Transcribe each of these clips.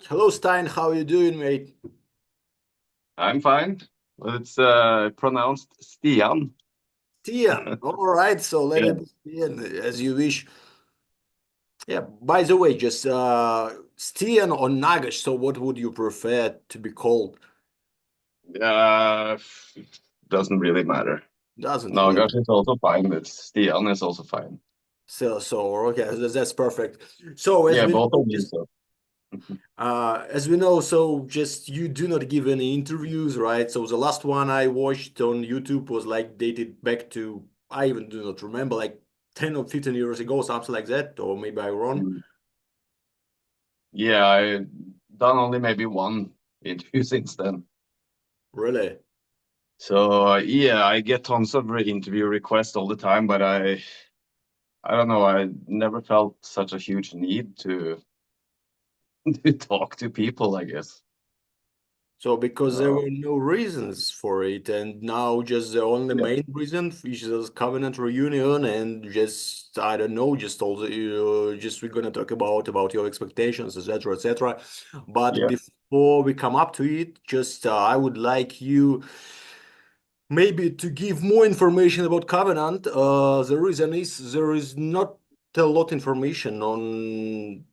Hello, Stein. How you doing, mate? I'm fine, but it's pronounced Stian. Stian. All right, so let Yeah. it be Stian as you wish. Yeah. By the way, just Stian or Nagash. So, what would you prefer to be called? Uh, doesn't really matter. Doesn't really. Nagash is also fine, but Stian is also fine. So okay, that's perfect. So, as Yeah, we both know, of you. just So so just you do not give any interviews, right? So the last one I watched on YouTube was like dated back to I even do not remember, like 10 or 15 years ago, something like that, or maybe I wrong. mm, yeah, I done only maybe one interview since then. Really? So yeah, I get tons of interview requests all the time, but I don't know. I never felt such a huge need to to talk to people, I guess. So because there So were no reasons for it, and now just the only yeah, main reason is just Covenant reunion, and just I don't know, just all the just we're gonna talk about your expectations, etc., etc. But yeah, before we come up to it, just I would like you maybe to give more information about Covenant. The reason is there is not a lot information on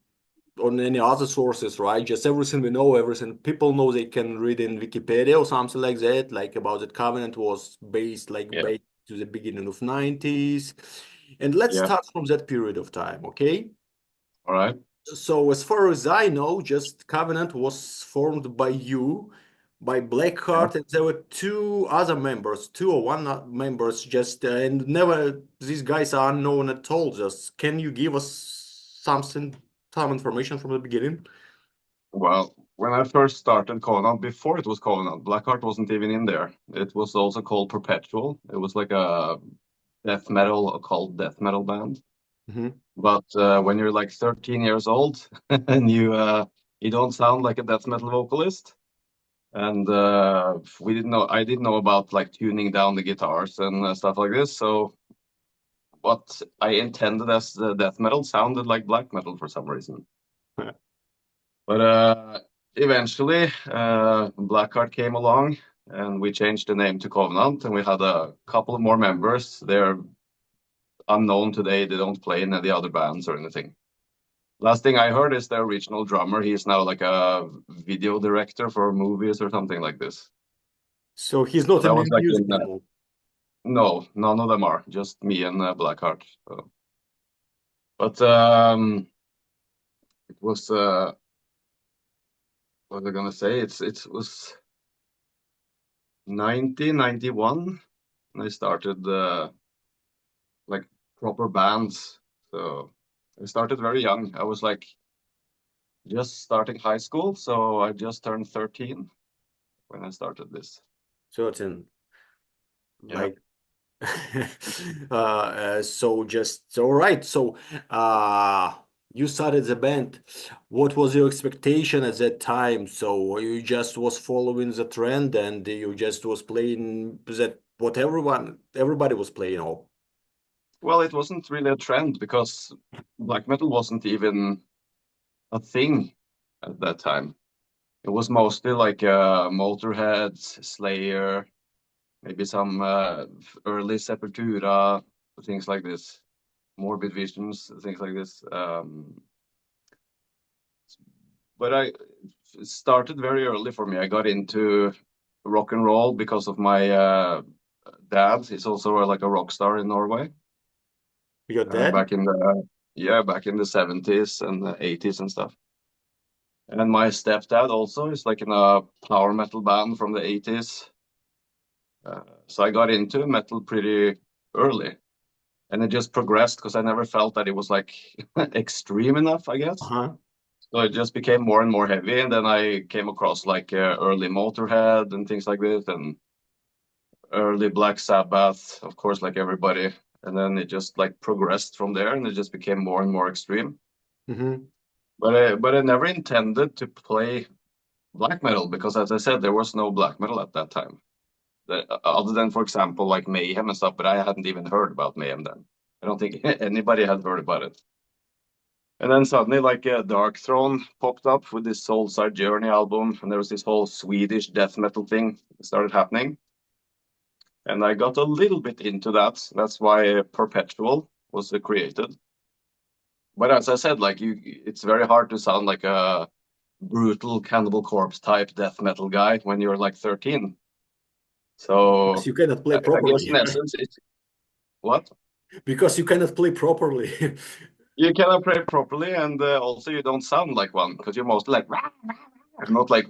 any other sources, right? Just everything we know, everything people know they can read in Wikipedia or something like that, like about that Covenant was based like yeah, based to the beginning of 90s. And let's yeah. start from that period of time, okay? All right. So as far as I know, just Covenant was formed by you, by Yeah. Blackheart, and there were two other members, two or one members, just and never these guys are unknown at all. Just can you give us something, some information from the beginning? Well, when I first started Kovenant, before it was Kovenant, Blackheart wasn't even in there. It was also called Perpetual. It was like a death metal, occult death metal band. Hmm. But when you're like 13 years old and you don't sound like a death metal vocalist, and we didn't know, I didn't know about like tuning down the guitars and stuff like this. So what I intended as the death metal sounded like black metal for some reason. But eventually, Blackheart came along, and we changed the name to Covenant, and we had a couple of more members. They're unknown today. They don't play in any other bands or anything. Last thing I heard is the original drummer. He's now like a video director for movies or something like this. So he's So not that in was the like music in anymore. no, none of them are. Just me and Blackheart. So, but it was what was I gonna say? It was 1991. And I started like proper bands. So I started very young. I was like just starting high school, so I just turned 13 when I started this. Certain, Yeah. like, so just all right. So, uh, you started the band. What was your expectation at that time? So you just was following the trend, and you just was playing that what everybody was playing. All. Well, it wasn't really a trend because black metal wasn't even a thing at that time. It was mostly like Motorhead, Slayer, maybe some early Sepultura, things like this, Morbid Visions, things like this. But I it started very early for me. I got into rock and roll because of my dad. He's also like a rock star in Norway. Your dad? Back in the yeah, back in the 70s and the 80s and stuff. And my stepdad also is like in a power metal band from the 80s. So I got into metal pretty early. And it just progressed because I never felt that it was like extreme enough, I guess. Uh-huh. So it just became more and more heavy, and then I came across like early Motorhead and things like this, and early Black Sabbath, of course, like everybody. And then it just like progressed from there, and it just became more and more extreme. Hmm. But I never intended to play black metal because, as I said, there was no black metal at that time. Other than, for example, like Mayhem and stuff, but I hadn't even heard about Mayhem then. I don't think anybody had heard about it. And then suddenly, like Dark Throne popped up with this Soulside Journey album, and there was this whole Swedish death metal thing that started happening. And I got a little bit into that. That's why Perpetual was created. But as I said, like it's very hard to sound like a brutal Cannibal Corpse type death metal guy when you're like 13. Because So you cannot play I guess properly. in essence, it's what? Because you cannot play properly. You cannot play properly, and also you don't sound like one because you're mostly like "Rah, rah, rah," not like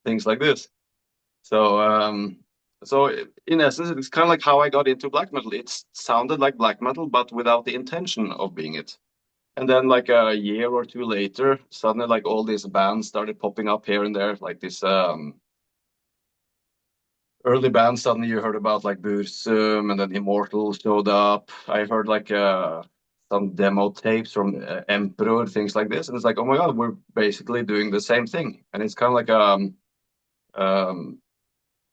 things like this. So, so in essence, it's kind of like how I got into black metal. It sounded like black metal, but without the intention of being it. And then, like a year or two later, suddenly, like all these bands started popping up here and there, like this early bands. Suddenly, you heard about like Bursum, and then Immortal showed up. I heard like some demo tapes from Emperor, things like this, and it's like, oh my God, we're basically doing the same thing. And it's kind of like um,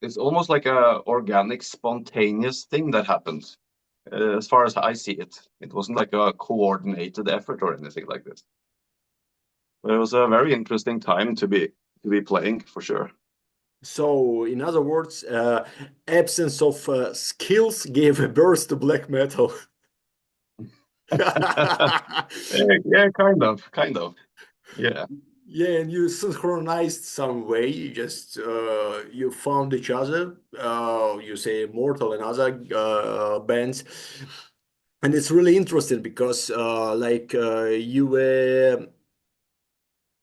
it's almost like a organic, spontaneous thing that happened. As far as I see it, it wasn't like a coordinated effort or anything like this. But it was a very interesting time to be playing for sure. So, in other words, absence of skills gave a birth to black metal. Yeah, kind of. Yeah, Yeah, and you synchronized some way. You just you found each other. You say Immortal and other bands, and it's really interesting because you were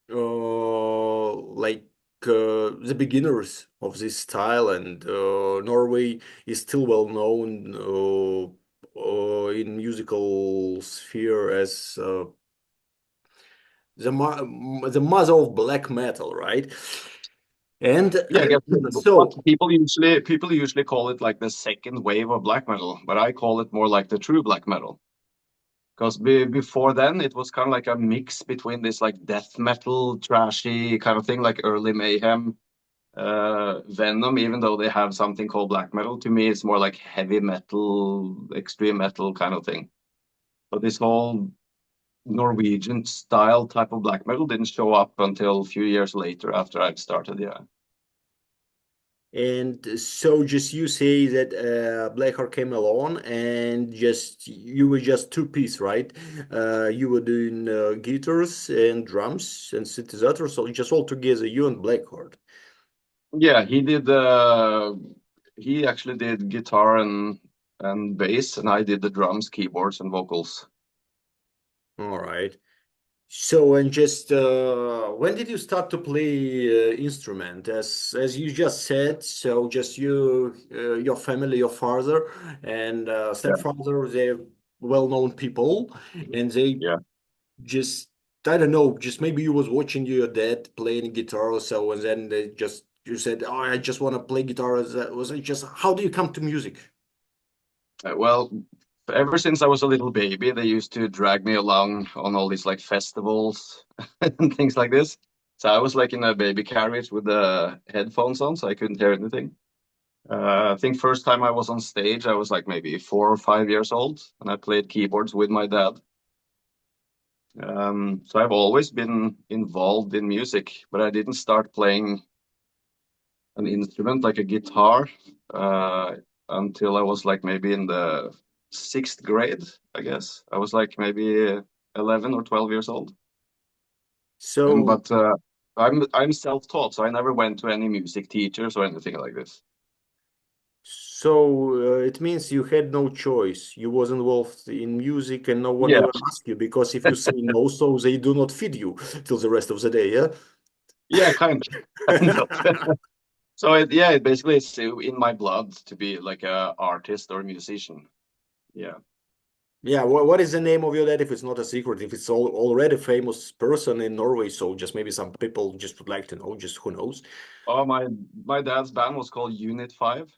like the beginners of this style, and Norway is still well known in musical sphere as the mother of black metal, right? And yeah. I guess, but so, people usually call it like the second wave of black metal, but I call it more like the true black metal. Because before then, it was kind of like a mix between this like death metal, trashy kind of thing, like early Mayhem, Venom. Even though they have something called black metal, to me, it's more like heavy metal, extreme metal kind of thing. But this whole Norwegian style type of black metal didn't show up until a few years later after I'd started. Yeah, just you say that Blackheart came along and just you were just two piece, right? You were doing guitars and drums and synthesizers, so just all together, you and Blackheart. yeah. He actually did guitar and bass, and I did the drums, keyboards, and vocals. All right. So, and just when did you start to play instrument? As you just said, so just you, your family, your father and Yeah, stepfather, they're well-known people, and they yeah. just I don't know, just maybe you was watching your dad playing guitar or so, and then they just you said, "Oh, I just want to play guitar." Was it just how do you come to music? Well, ever since I was a little baby, they used to drag me along on all these like festivals and things like this. So I was like in a baby carriage with the headphones on, so I couldn't hear anything. I think first time I was on stage, I was like maybe 4 or 5 years old, and I played keyboards with my dad. So I've always been involved in music, but I didn't start playing an instrument like a guitar uh, until I was like maybe in the sixth grade, I guess. I was like maybe 11 or 12 years old. And So, but I'm self-taught, so I never went to any music teachers or anything like this. it means you had no choice. You was involved in music, and no one Yeah, even asked you because if you say no, so they do not feed you till the rest of the day. Yeah. yeah, kind of. So it basically is in my blood to be like a artist or a musician. Yeah. Yeah, what is the name of your dad if it's not a secret? If it's already a famous person in Norway, so just maybe some people just would like to know, just who knows? Oh, my dad's band was called Unit 5.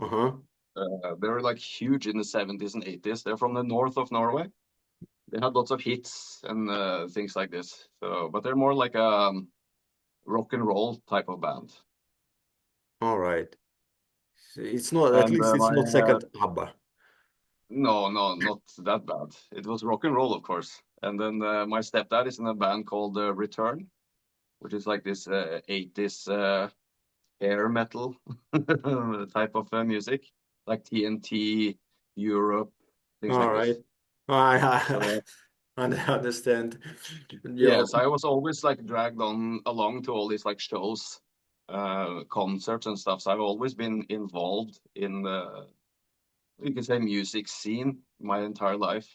Uh-huh. They were like huge in the 70s and 80s. They're from the north of Norway. They had lots of hits and things like this. So, but they're more like a rock and roll type of band. All right. It's not, at And least it's my not second ABBA. no, no, not that bad. It was rock and roll, of course. And then my stepdad is in a band called Return, which is like this 80s hair metal type of music, like TNT, Europe, things All like right. this. I So I understand. Yeah. yes, I was always like dragged on along to all these like shows, concerts and stuff. So I've always been involved in the, you can say, music scene my entire life.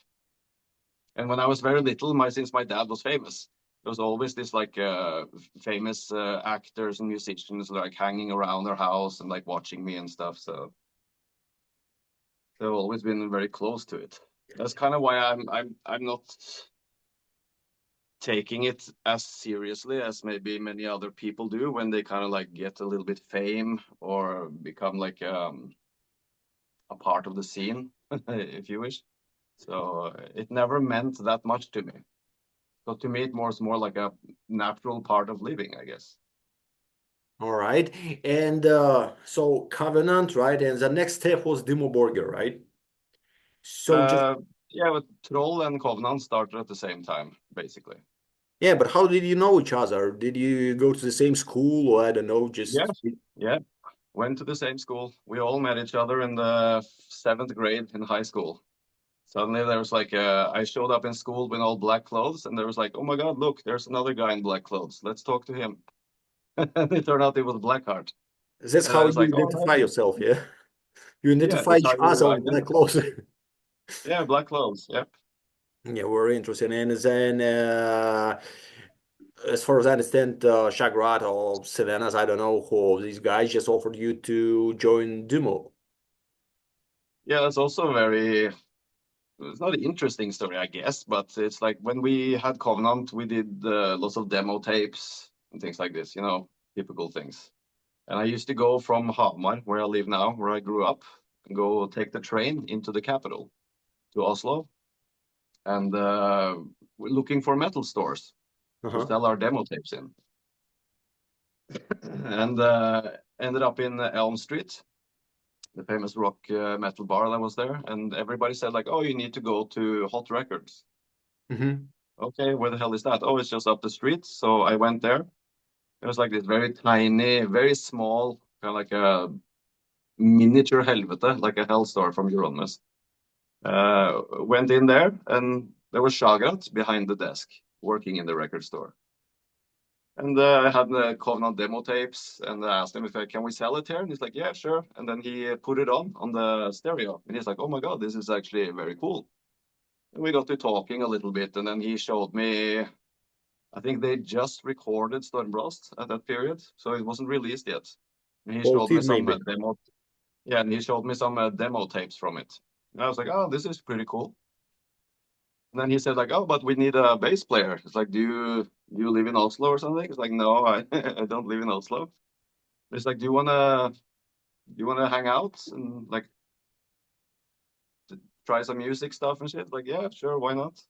And when I was very little, since my dad was famous, there was always this like famous actors and musicians like hanging around our house and like watching me and stuff. So they've always been very close to it. That's kind of why I'm not taking it as seriously as maybe many other people do when they kind of like get a little bit fame or become like a part of the scene, if you wish. So it never meant that much to me. So to me, it was more like a natural part of living, I guess. All right. And so Covenant, right? And the next step was Dimmu Borgir, right? So just Uh, yeah, but Troll and Covenant started at the same time, basically. yeah, but how did you know each other? Did you go to the same school or I don't know, Yeah, just yeah. Went to the same school. We all met each other in the seventh grade in high school. Suddenly there was like I showed up in school with all black clothes, and there was like, oh my God, look, there's another guy in black clothes. Let's talk to him. And it turned out it was Blackheart. that's And I how was you like, oh identify yourself, yeah? You yeah, identify that's each how other you with black identify. clothes. Yeah, black clothes. Yep. Yeah, very interesting. And then, as far as I understand, Shagrat or Selena's, I don't know who these guys just offered you to join Dumo. Yeah, that's also very. It's not an interesting story, I guess, but it's like when we had Covenant, we did lots of demo tapes and things like this. Typical things. And I used to go from Hamar, where I live now, where I grew up, and go take the train into the capital, to Oslo, and we're looking for metal stores to Uh-huh. sell our demo tapes in. And ended up in Elm Street, the famous rock metal bar that was there. And everybody said like, "Oh, you need to go to Hot Records." Hmm. Okay, where the hell is that? Oh, it's just up the street. So I went there. It was like this very tiny, very small, kind of like a miniature helvete, like a hell store from Euronymous. Went in there, and there was Shagrat behind the desk, working in the record store. And I had the Covenant demo tapes, and I asked him if can we sell it here, and he's like, yeah, sure. And then he put it on the stereo, and he's like, oh my God, this is actually very cool. And we got to talking a little bit, and then he showed me. I think they just recorded Stormblast at that period, so it wasn't released yet. And he showed me 14 some maybe. demo, yeah, and he showed me some demo tapes from it. And I was like, oh, this is pretty cool. And then he said like, oh, but we need a bass player. It's like, do you live in Oslo or something? It's like, no, I I don't live in Oslo. It's like, do you wanna hang out and like try some music stuff and shit? Like, yeah, sure, why not?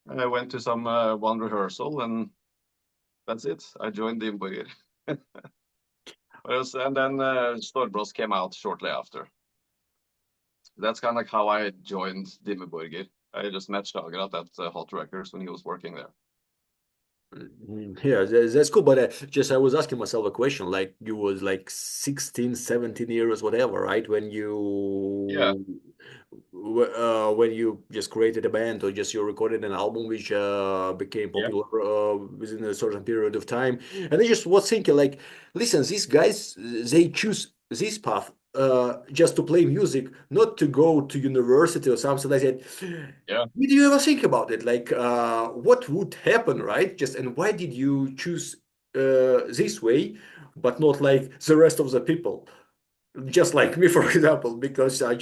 And I went to some one rehearsal, and that's it. I joined Dimmu. And then Storbros came out shortly after. That's kind of like how I joined Dimmu. I just met Stagrat at Hot Records when he was working there. Yeah, that's cool. But just I was asking myself a question, like you was like 16, 17 years, whatever, right? Yeah, When you just created a band or just you recorded an album which became yeah, popular within a certain period of time. And I just was thinking like, listen, these guys, they choose this path just to play music, not to go to university or something like that. yeah, Did you ever think about it? Like, what would happen, right? Just and why did you choose this way, but not like the rest of the people? Just like me, for example, because I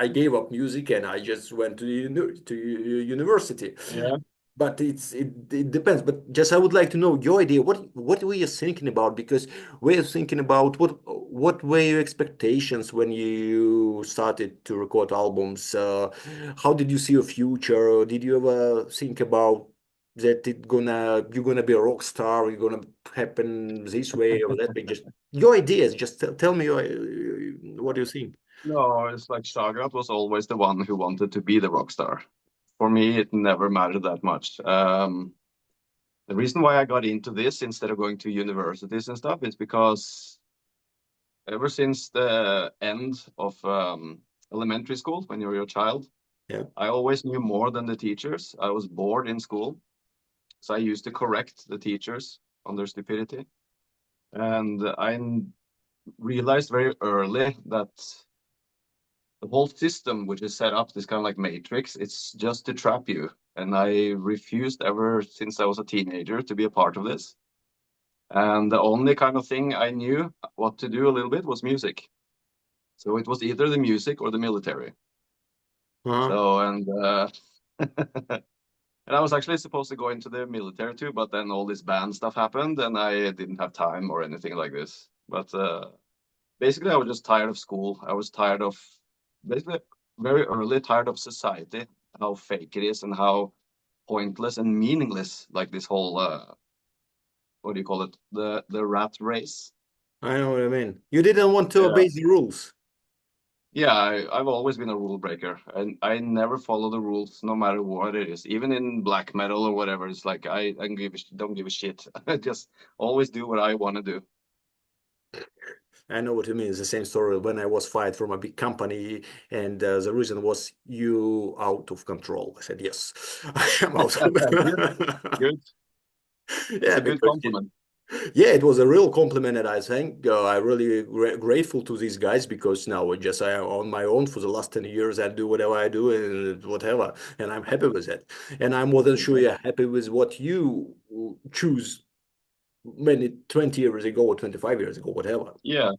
gave up music and I just went to university. yeah. But it depends. But just I would like to know your idea. What were you thinking about? Because were you thinking about what were your expectations when you started to record albums? How did you see your future? Did you ever think about that you're gonna be a rock star? You're gonna happen this way or that way? Just your ideas. Just tell me what you think. No, it's like Stagrat was always the one who wanted to be the rock star. for me, it never mattered that much. The reason why I got into this instead of going to universities and stuff is because ever since the end of elementary school, when you're a child, Yeah. I always knew more than the teachers. I was bored in school, so I used to correct the teachers on their stupidity. And I realized very early that the whole system, which is set up, this kind of like matrix, it's just to trap you. And I refused ever since I was a teenager to be a part of this. And the only kind of thing I knew what to do a little bit was music. So it was either the music or the military. Uh-huh. So, and and I was actually supposed to go into the military too, but then all this band stuff happened and I didn't have time or anything like this. But basically, I was just tired of school. I was tired of, basically, very early tired of society, how fake it is and how pointless and meaningless, like this whole, what do you call it? The rat race. I know what I mean. You didn't want to Yeah. obey the rules. Yeah, I've always been a rule breaker, and I never follow the rules, no matter what it is. Even in black metal or whatever, it's like don't give a shit. I just always do what I want to do. I know what you mean. It's the same story when I was fired from a big company, and the reason was you out of control. I said, yes, I am out. Good, good. It's Yeah, a good because compliment. yeah, it was a real compliment, and I think I'm really grateful to these guys because now I am on my own for the last 10 years. I do whatever I do and whatever, and I'm happy with it. And I'm more than sure you're happy with what you choose many 20 years ago or 25 years ago, whatever. Yeah,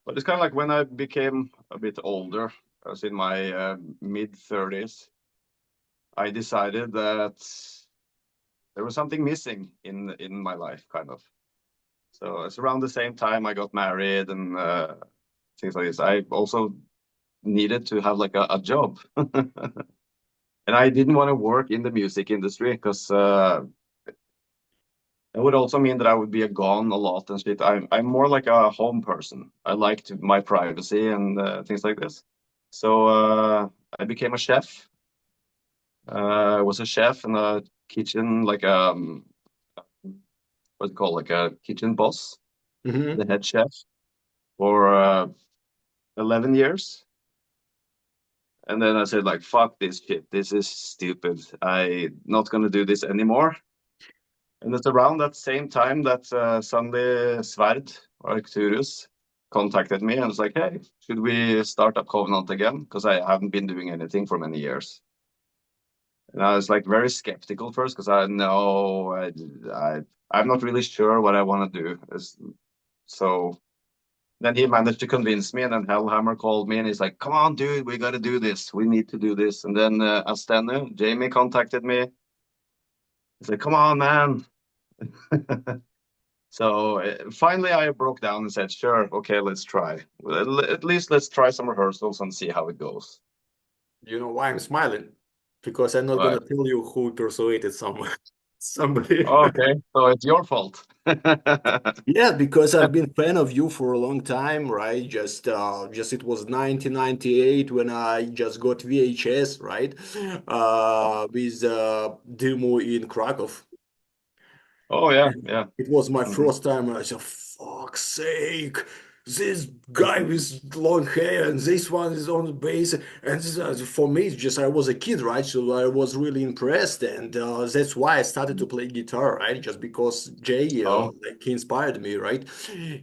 but it's kind of like when I became a bit older, I was in my mid 30s, I decided that there was something missing in my life, kind of. So it's around the same time I got married and things like this. I also needed to have like a job. And I didn't want to work in the music industry because it would also mean that I would be gone a lot and shit. I'm more like a home person. I like my privacy and things like this. So I became a chef. I was a chef in a kitchen, like what's it called, like a kitchen boss, the Hmm. head chef for 11 years. And then I said, like, fuck this shit. This is stupid. I not gonna do this anymore. And it's around that same time that Sandy Sverd or Arcturus contacted me and was like, hey, should we start up Covenant again? Because I haven't been doing anything for many years. And I was like very skeptical first because I know I'm not really sure what I want to do. So then he managed to convince me, and then Hellhammer called me and he's like, come on, dude, we got to do this. We need to do this. And then ASTENNU, Jamie contacted me. He's like, come on, man. So finally, I broke down and said, "Sure, okay, let's try. Well, at least let's try some rehearsals and see how it goes." You know why I'm smiling? Because I'm not gonna Right. tell you who persuaded someone, somebody. Okay, so it's your fault. Yeah, because I've been fan of you for a long time, right? Just it was 1998 when I just got VHS, right? With Dimmu in Krakow. Oh yeah, yeah. It was my Hmm. first time, and I said, "Fuck's sake, this guy with long hair, and this one is on the bass." And this, for me, it's just I was a kid, right? So I was really impressed, and that's why I started to play guitar, right? Just because Jay, Oh, like, he inspired me, right?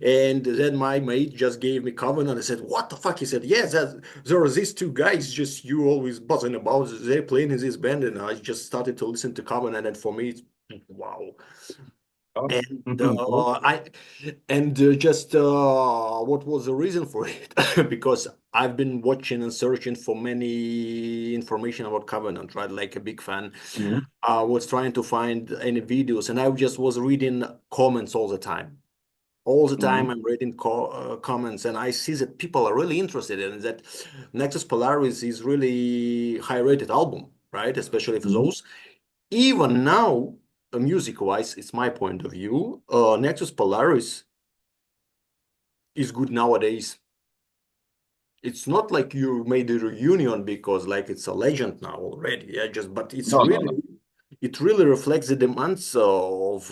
And then my mate just gave me Covenant. I said, "What the fuck?" He said, "Yes, there are these two guys, just you always buzzing about. They're playing in this band," and I just started to listen to Covenant, and for me, it's wow. oh. And Cool. just what was the reason for it? Because I've been watching and searching for many information about Covenant, right? Like a big fan. Mhm. I was trying to find any videos, and I just was reading comments all the time. All the time, Mhm. I'm reading comments, and I see that people are really interested in that. Nexus Polaris is really high-rated album, right? Especially for Mhm. those. Even now, music-wise, it's my point of view. Nexus Polaris is good nowadays. it's not like you made a reunion because like it's a legend now already. Yeah, just but No, no, no. it really reflects the demands of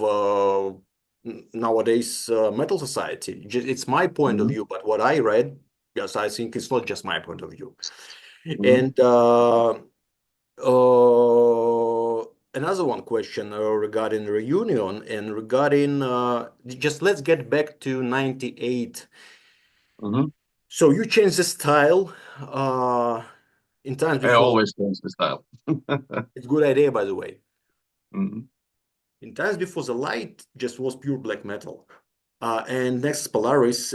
nowadays metal society. It's my point of Hmm. view, but what I read, yes, I think it's not just my point of view. Hmm. And uh, another one question regarding reunion and regarding just let's get back to 98. Hmm. So you changed the style in times I before. always change the style. It's a good idea, by the way. Hmm. In times before, the light just was pure black metal. And Nexus Polaris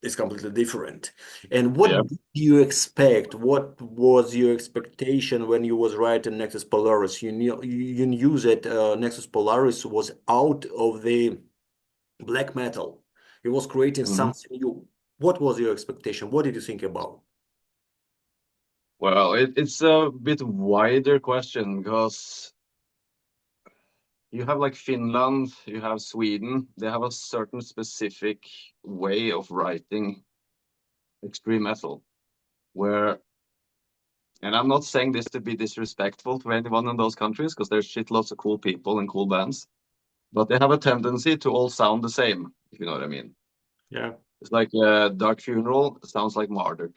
is completely different. And Yeah. what did you expect? What was your expectation when you was writing Nexus Polaris? You knew that Nexus Polaris was out of the black metal. It was creating Hmm. something new. What was your expectation? What did you think about? Well, it's a bit wider question because you have like Finland, you have Sweden, they have a certain specific way of writing extreme metal where, and I'm not saying this to be disrespectful to anyone in those countries because there's shitloads of cool people and cool bands, but they have a tendency to all sound the same, if you know what I mean. Yeah. It's like Dark Funeral sounds like Marduk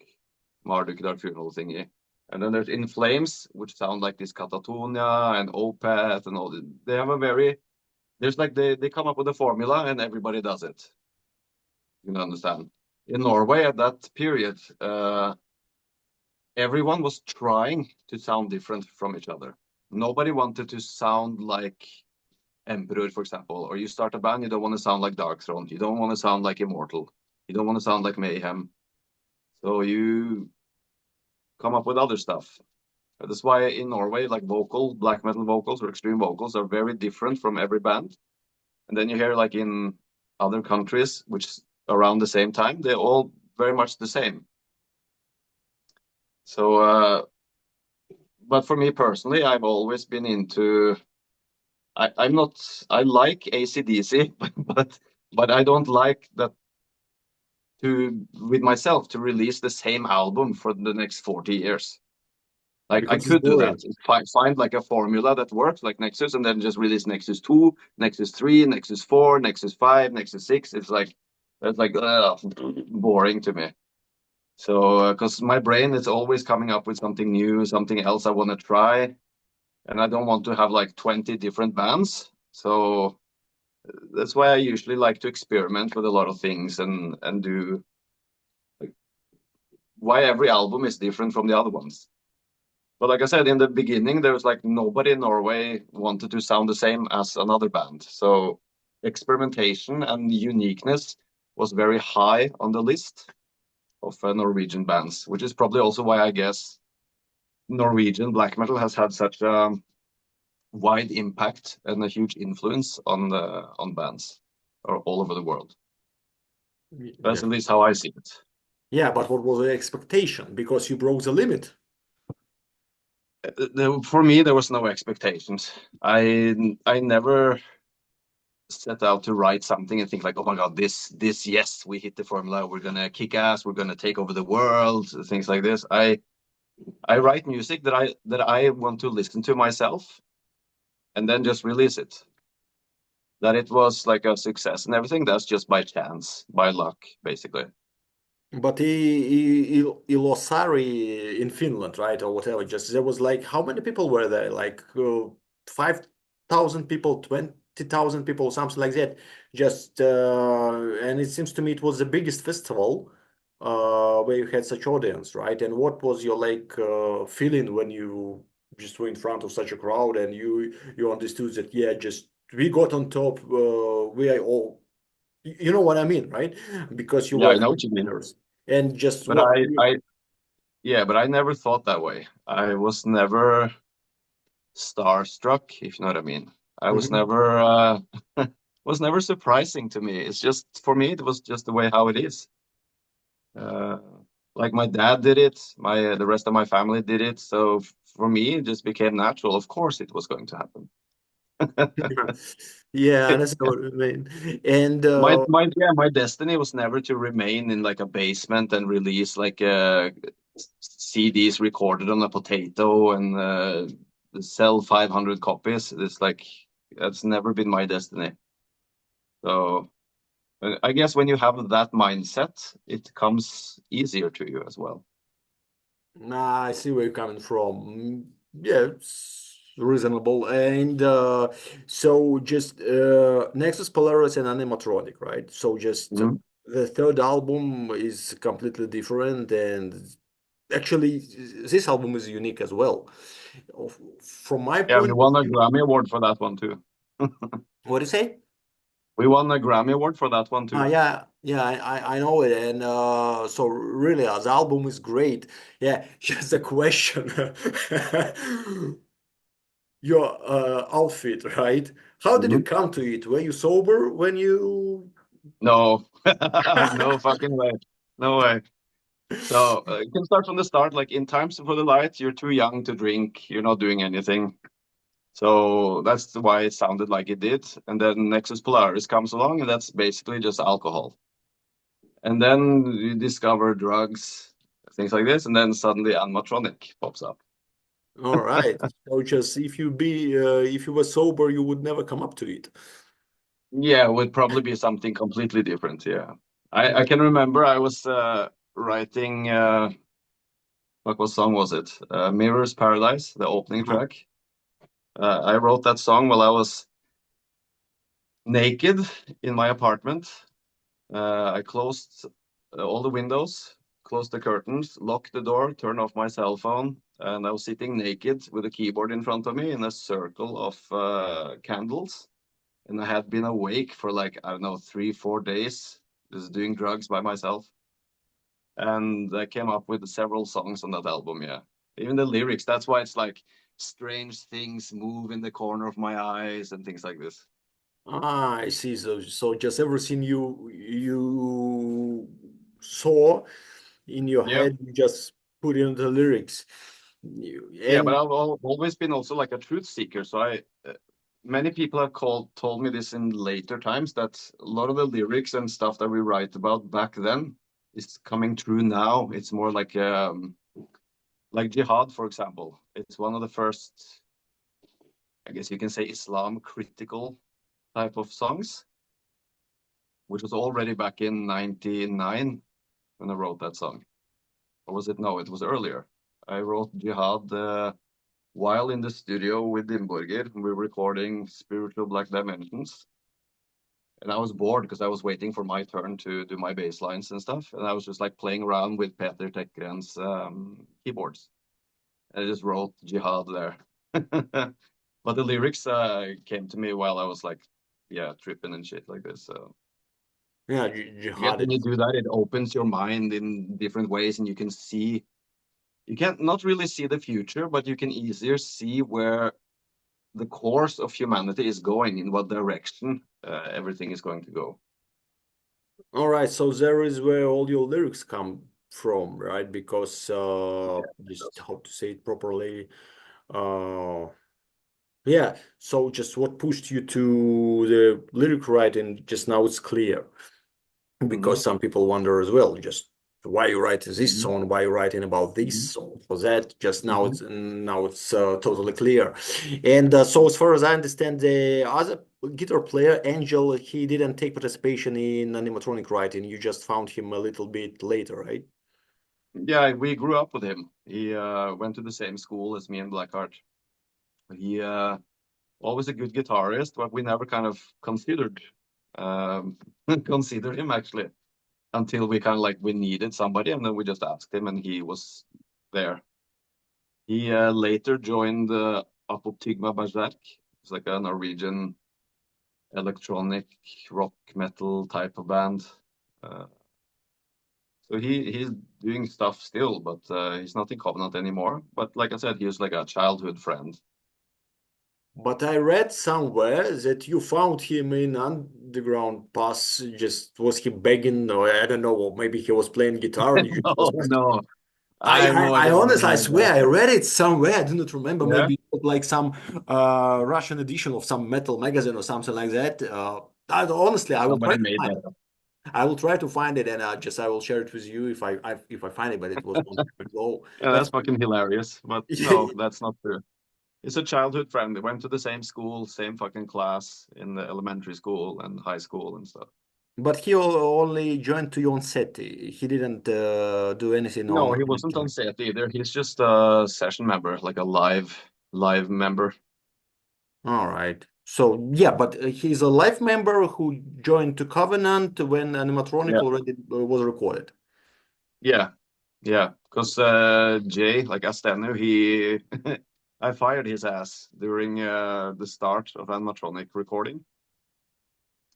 Dark Funeral thingy. And then there's In Flames, which sound like this Catatonia and Opeth and all. They have a very, there's like they come up with a formula and everybody does it. You can understand. In Norway at that period, everyone was trying to sound different from each other. Nobody wanted to sound like Emperor, for example, or you start a band, you don't want to sound like Darkthrone, you don't want to sound like Immortal, you don't want to sound like Mayhem. So you come up with other stuff. That's why in Norway, like black metal vocals or extreme vocals are very different from every band. And then you hear like in other countries, which around the same time, they're all very much the same. So, but for me personally, I've always been into. I'm not. I like AC/DC, but I don't like that to with myself to release the same album for the next 40 years. Like I Because it's could do that. boring. Find like a formula that works, like Nexus, and then just release Nexus 2, Nexus 3, Nexus 4, Nexus 5, Nexus 6. It's like that's like boring to me. So because my brain is always coming up with something new, something else I want to try, and I don't want to have like 20 different bands. So that's why I usually like to experiment with a lot of things and do like why every album is different from the other ones. But like I said, in the beginning, there was like nobody in Norway wanted to sound the same as another band. So experimentation and uniqueness was very high on the list of Norwegian bands, which is probably also why I guess Norwegian black metal has had such a wide impact and a huge influence on bands or all over the world. That's Yeah. at least how I see it. Yeah, but what was the expectation? Because you broke the limit. For me, there was no expectations. I never set out to write something and think like, oh my god, this yes, we hit the formula, we're gonna kick ass, we're gonna take over the world, things like this. I write music that I want to listen to myself and then just release it. That it was like a success and everything, that's just by chance, by luck, basically. But Ilosari in Finland, right, or whatever, just there was like how many people were there? Like 5,000 people, 20,000 people, something like that. Just and it seems to me it was the biggest festival where you had such audience, right? And what was your like feeling when you just were in front of such a crowd and you understood that yeah, just we got on top, we are all you know what I mean, right? Because you Yeah, were I the know what you mean. winners. And just But what? I never thought that way. I was never starstruck, if you know what I mean. I was Mhm. never was never surprising to me. It's just for me, it was just the way how it is. Uh, like my dad did it, my the rest of my family did it. So for me, it just became natural. Of course, it was going to happen. Yeah, I understand what you mean. And My destiny was never to remain in like a basement and release like CDs recorded on a potato and sell 500 copies. It's like that's never been my destiny. So I guess when you have that mindset, it comes easier to you as well. nah, I see where you're coming from. Yeah, it's reasonable. And so just Nexus Polaris and Animatronic, right? So just Mhm. the third album is completely different, and actually this album is unique as well. From my Yeah, we point of won a view, Grammy Award for that one too. what do you say? We won a Grammy Award for that one too. Yeah, yeah, I know it, and so really, the album is great. Yeah, just a question. Your outfit, right? How did you Mhm. come to it? Were you sober when you? No, no fucking way. No way. So you can start from the start. Like in Times for the Light, you're too young to drink. You're not doing anything. So that's why it sounded like it did. And then Nexus Polaris comes along, and that's basically just alcohol. And then you discover drugs, things like this, and then suddenly Animatronic pops up. All right. So just if you were sober, you would never come up to it. Yeah, it would probably be something completely different. Yeah, I can remember I was writing what song was it? Mirror's Paradise, the opening Uh-huh. track. I wrote that song while I was naked in my apartment. I closed all the windows, closed the curtains, locked the door, turned off my cell phone, and I was sitting naked with a keyboard in front of me in a circle of candles. And I had been awake for like, I don't know, 3, 4 days, just doing drugs by myself. And I came up with several songs on that album, yeah. Even the lyrics, that's why it's like strange things move in the corner of my eyes and things like this. Ah, I see. So just everything you saw in your Yeah. head, you just put in the lyrics. Yeah, but And always been also like a truth seeker. So many people have told me this in later times that a lot of the lyrics and stuff that we write about back then is coming true now. It's more like jihad, for example. It's one of the first, I guess you can say, Islam critical type of songs, which was already back in 99 when I wrote that song. Or was it? No, it was earlier. I wrote jihad while in the studio with Borgir. We were recording Spiritual Black Dimensions. And I was bored because I was waiting for my turn to do my bass lines and stuff. And I was just like playing around with Peter Tekren's keyboards. And I just wrote jihad there. But the lyrics came to me while I was like, yeah, tripping and shit like this. So yeah, I guess jihad when you is. do that, it opens your mind in different ways, and you can see, you can't not really see the future, but you can easier see where the course of humanity is going, in what direction everything is going to go. All right, so there is where all your lyrics come from, right? Because just Yes. how to say it properly. Uh, yeah. So just what pushed you to the lyric writing? Just now it's clear Hmm. because some people wonder as well. Just why you write this Hmm. song? Why you writing about this Hmm. song? For that, just Hmm. now it's totally clear. And so as far as I understand, the other guitar player, Angel, he didn't take participation in animatronic writing. You just found him a little bit later, right? Yeah, we grew up with him. He went to the same school as me and Blackheart. He always a good guitarist, but we never kind of considered um, considered him actually until we kind of like we needed somebody, and then we just asked him, and he was there. He later joined Apoptygma Berserk. It's like a Norwegian electronic rock metal type of band. Uh, so he's doing stuff still, but he's not in Covenant anymore. But like I said, he was like a childhood friend. But I read somewhere that you found him in underground pass. Just was he begging, or I don't know, or maybe he was playing guitar and you Oh just no, I have no I idea what the honestly, I name is. swear, I read it somewhere. I do not remember. Yeah, Maybe it was like some Russian edition of some metal magazine or something like that. Honestly, I will try somebody to made find that it. up. I will try to find it, and I will share it with you if I find it. But it was long time ago. Yeah, But that's fucking hilarious. But no, that's not true. It's a childhood friend. They went to the same school, same fucking class in the elementary school and high school and stuff. but he only joined to you on set. He didn't do anything No, on he wasn't on Animatronic. set either. He's just a session member, like a live member. All right. So yeah, but he's a live member who joined to Covenant when Animatronic Yeah. already was recorded. Yeah. Yeah. Because Jay, like ASTENNU, he I fired his ass during the start of animatronic recording.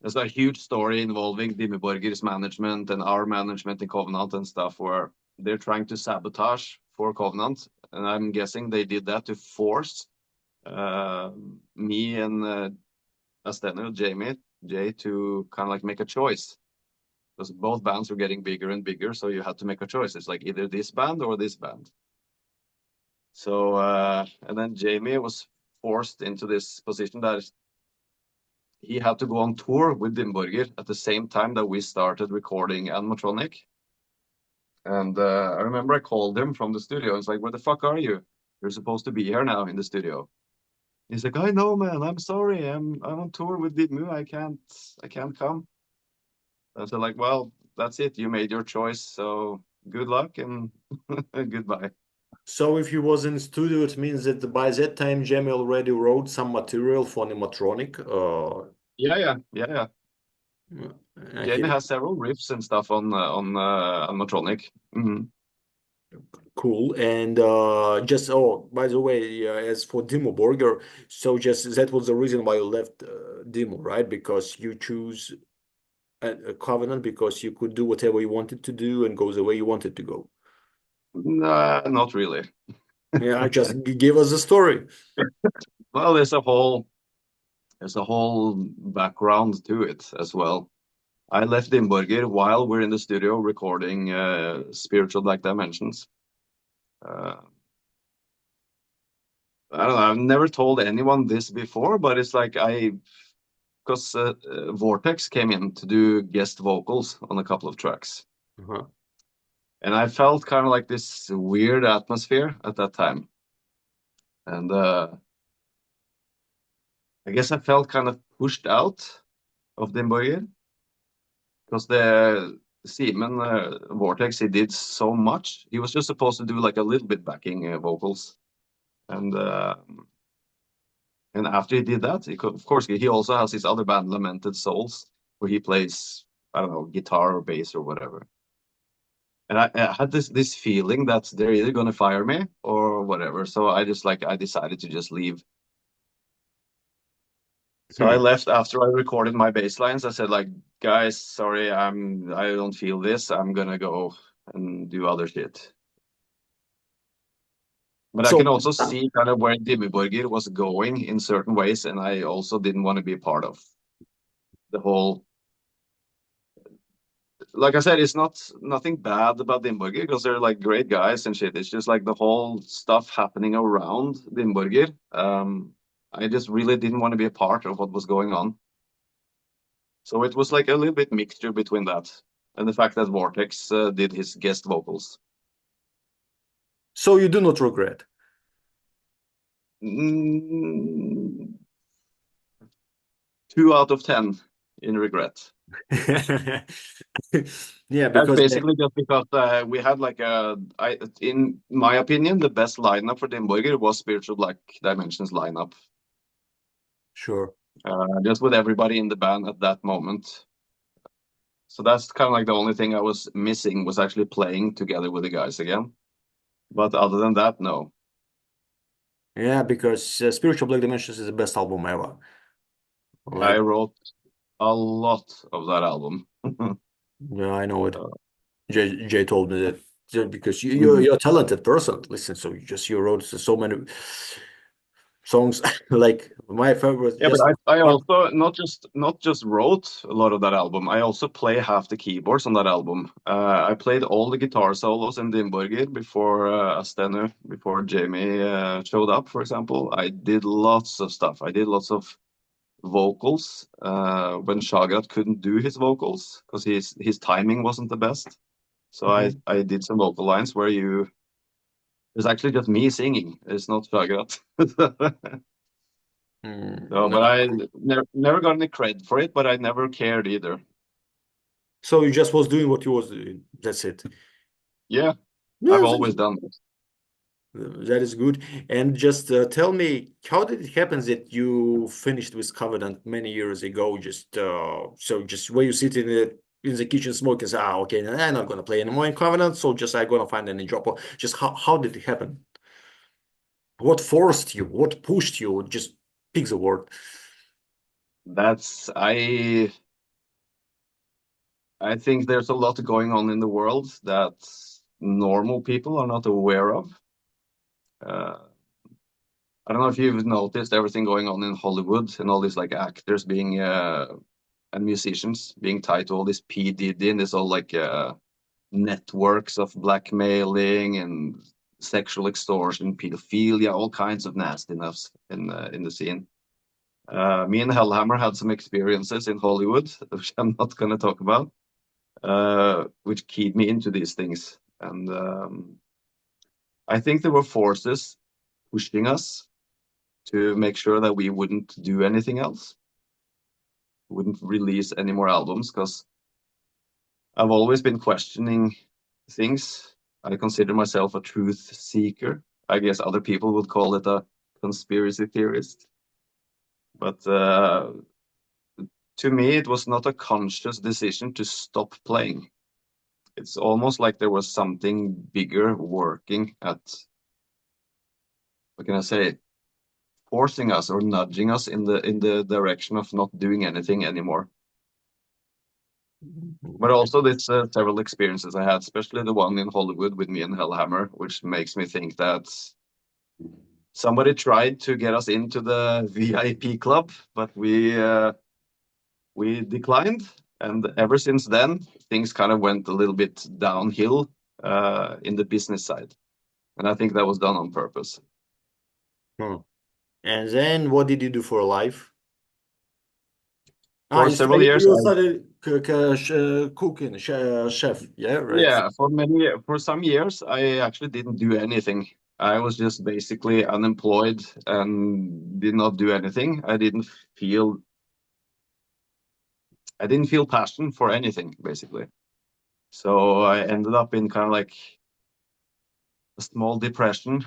There's a huge story involving Dimmu Borgir's management and our management in Covenant and stuff where they're trying to sabotage for Covenant. And I'm guessing they did that to force uh, me and ASTENNU, Jay, to kind of like make a choice. Because both bands were getting bigger and bigger, so you had to make a choice. It's like either this band or this band. So and then Jamie was forced into this position that he had to go on tour with Dimborgir at the same time that we started recording Animatronic. And I remember I called him from the studio. It's like, where the fuck are you? You're supposed to be here now in the studio. He's like, I know, man. I'm sorry. I'm on tour with Dimmu. I can't come. I said like, well, that's it. You made your choice. So good luck and goodbye. So if he was in studio, it means that by that time Jamie already wrote some material for Animatronic. Yeah, yeah, yeah, yeah. He Jamie has several riffs and stuff on Animatronic. Mhm. cool. And just by the way, as for Dimmu Borgir, so just that was the reason why you left Dimmu, right? Because you choose a Covenant because you could do whatever you wanted to do and go the way you wanted to go. Nah, not really. Yeah, I just give us the story. Well, there's a whole background to it as well. I left Dimborgir while we're in the studio recording Spiritual Black Dimensions. Uh, I don't know. I've never told anyone this before, but it's like because Vortex came in to do guest vocals on a couple of tracks, Uh-huh. and I felt kind of like this weird atmosphere at that time, and I guess I felt kind of pushed out of Dimborgir because the Simon Vortex he did so much. He was just supposed to do like a little bit backing vocals, and after he did that, of course he also has his other band Lamented Souls, where he plays I don't know guitar or bass or whatever. And I had this feeling that they're either gonna fire me or whatever. So I decided to just leave. So I Hmm. left after I recorded my bass lines. I said like, guys, sorry, I don't feel this. I'm gonna go and do other shit. But I So can also see kind of where Dimmu Borgir was going in certain ways, and I also didn't want to be a part of the whole. Like I said, it's nothing bad about Dimborgir because they're like great guys and shit. It's just like the whole stuff happening around Dimborgir. I just really didn't want to be a part of what was going on. So it was like a little bit mixture between that and the fact that Vortex did his guest vocals. so you do not regret. Mm, 2 out of 10 in regret. Yeah, That's because basically just because we had like in my opinion, the best lineup for Dimborgir was Spiritual Black Dimensions lineup. sure. Just with everybody in the band at that moment. So that's kind of like the only thing I was missing was actually playing together with the guys again. But other than that, no. Yeah, because Spiritual Black Dimensions is the best album ever. I Like, wrote a lot of that album. yeah, I know it. Uh, Jay told me that because mhm. you're a talented person. Listen, so you wrote so many. songs. Like my favorite, Yeah, but just I part. also not just wrote a lot of that album. I also play half the keyboards on that album. I played all the guitar solos in Borgir before ASTENNU, before Jamie showed up, for example. I did lots of stuff. I did lots of vocals when Shagrat couldn't do his vocals because his timing wasn't the best. So Mhm. I did some vocal lines where you it's actually just me singing. It's not Shagrat. No, No. but I never got any credit for it, but I never cared either. So you just was doing what you was doing. That's it. Yeah, I've Yes, always done this. that is good. And just tell me, how did it happen that you finished with Covenant many years ago? Just so just where you sit in the kitchen smoking, say, ah, okay, I'm not gonna play anymore in Covenant, so just I'm gonna find any job. Or just how did it happen? What forced you? What pushed you? Just pick the word. That's I think there's a lot going on in the world that normal people are not aware of. Uh, I don't know if you've noticed everything going on in Hollywood and all these like actors being and musicians being tied to all this P Diddy and this all like networks of blackmailing and sexual extortion, pedophilia, all kinds of nastiness in the scene. Me and Hellhammer had some experiences in Hollywood, which I'm not going to talk about, which keyed me into these things. And I think there were forces pushing us to make sure that we wouldn't do anything else, wouldn't release any more albums, because I've always been questioning things. I consider myself a truth seeker. I guess other people would call it a conspiracy theorist. But to me, it was not a conscious decision to stop playing. It's almost like there was something bigger working at, what can I say, forcing us or nudging us in the direction of not doing anything anymore. But also this several experiences I had, especially the one in Hollywood with me and Hellhammer, which makes me think that somebody tried to get us into the VIP club, but we declined. And ever since then, things kind of went a little bit downhill in the business side. And I think that was done on purpose. Hmm. And then what did you do for life? Ah, For several years, you started cooking, chef. Yeah, right. yeah, for some years, I actually didn't do anything. I was just basically unemployed and did not do anything. Feel, I didn't feel passion for anything, basically. So I ended up in kind of like a small depression,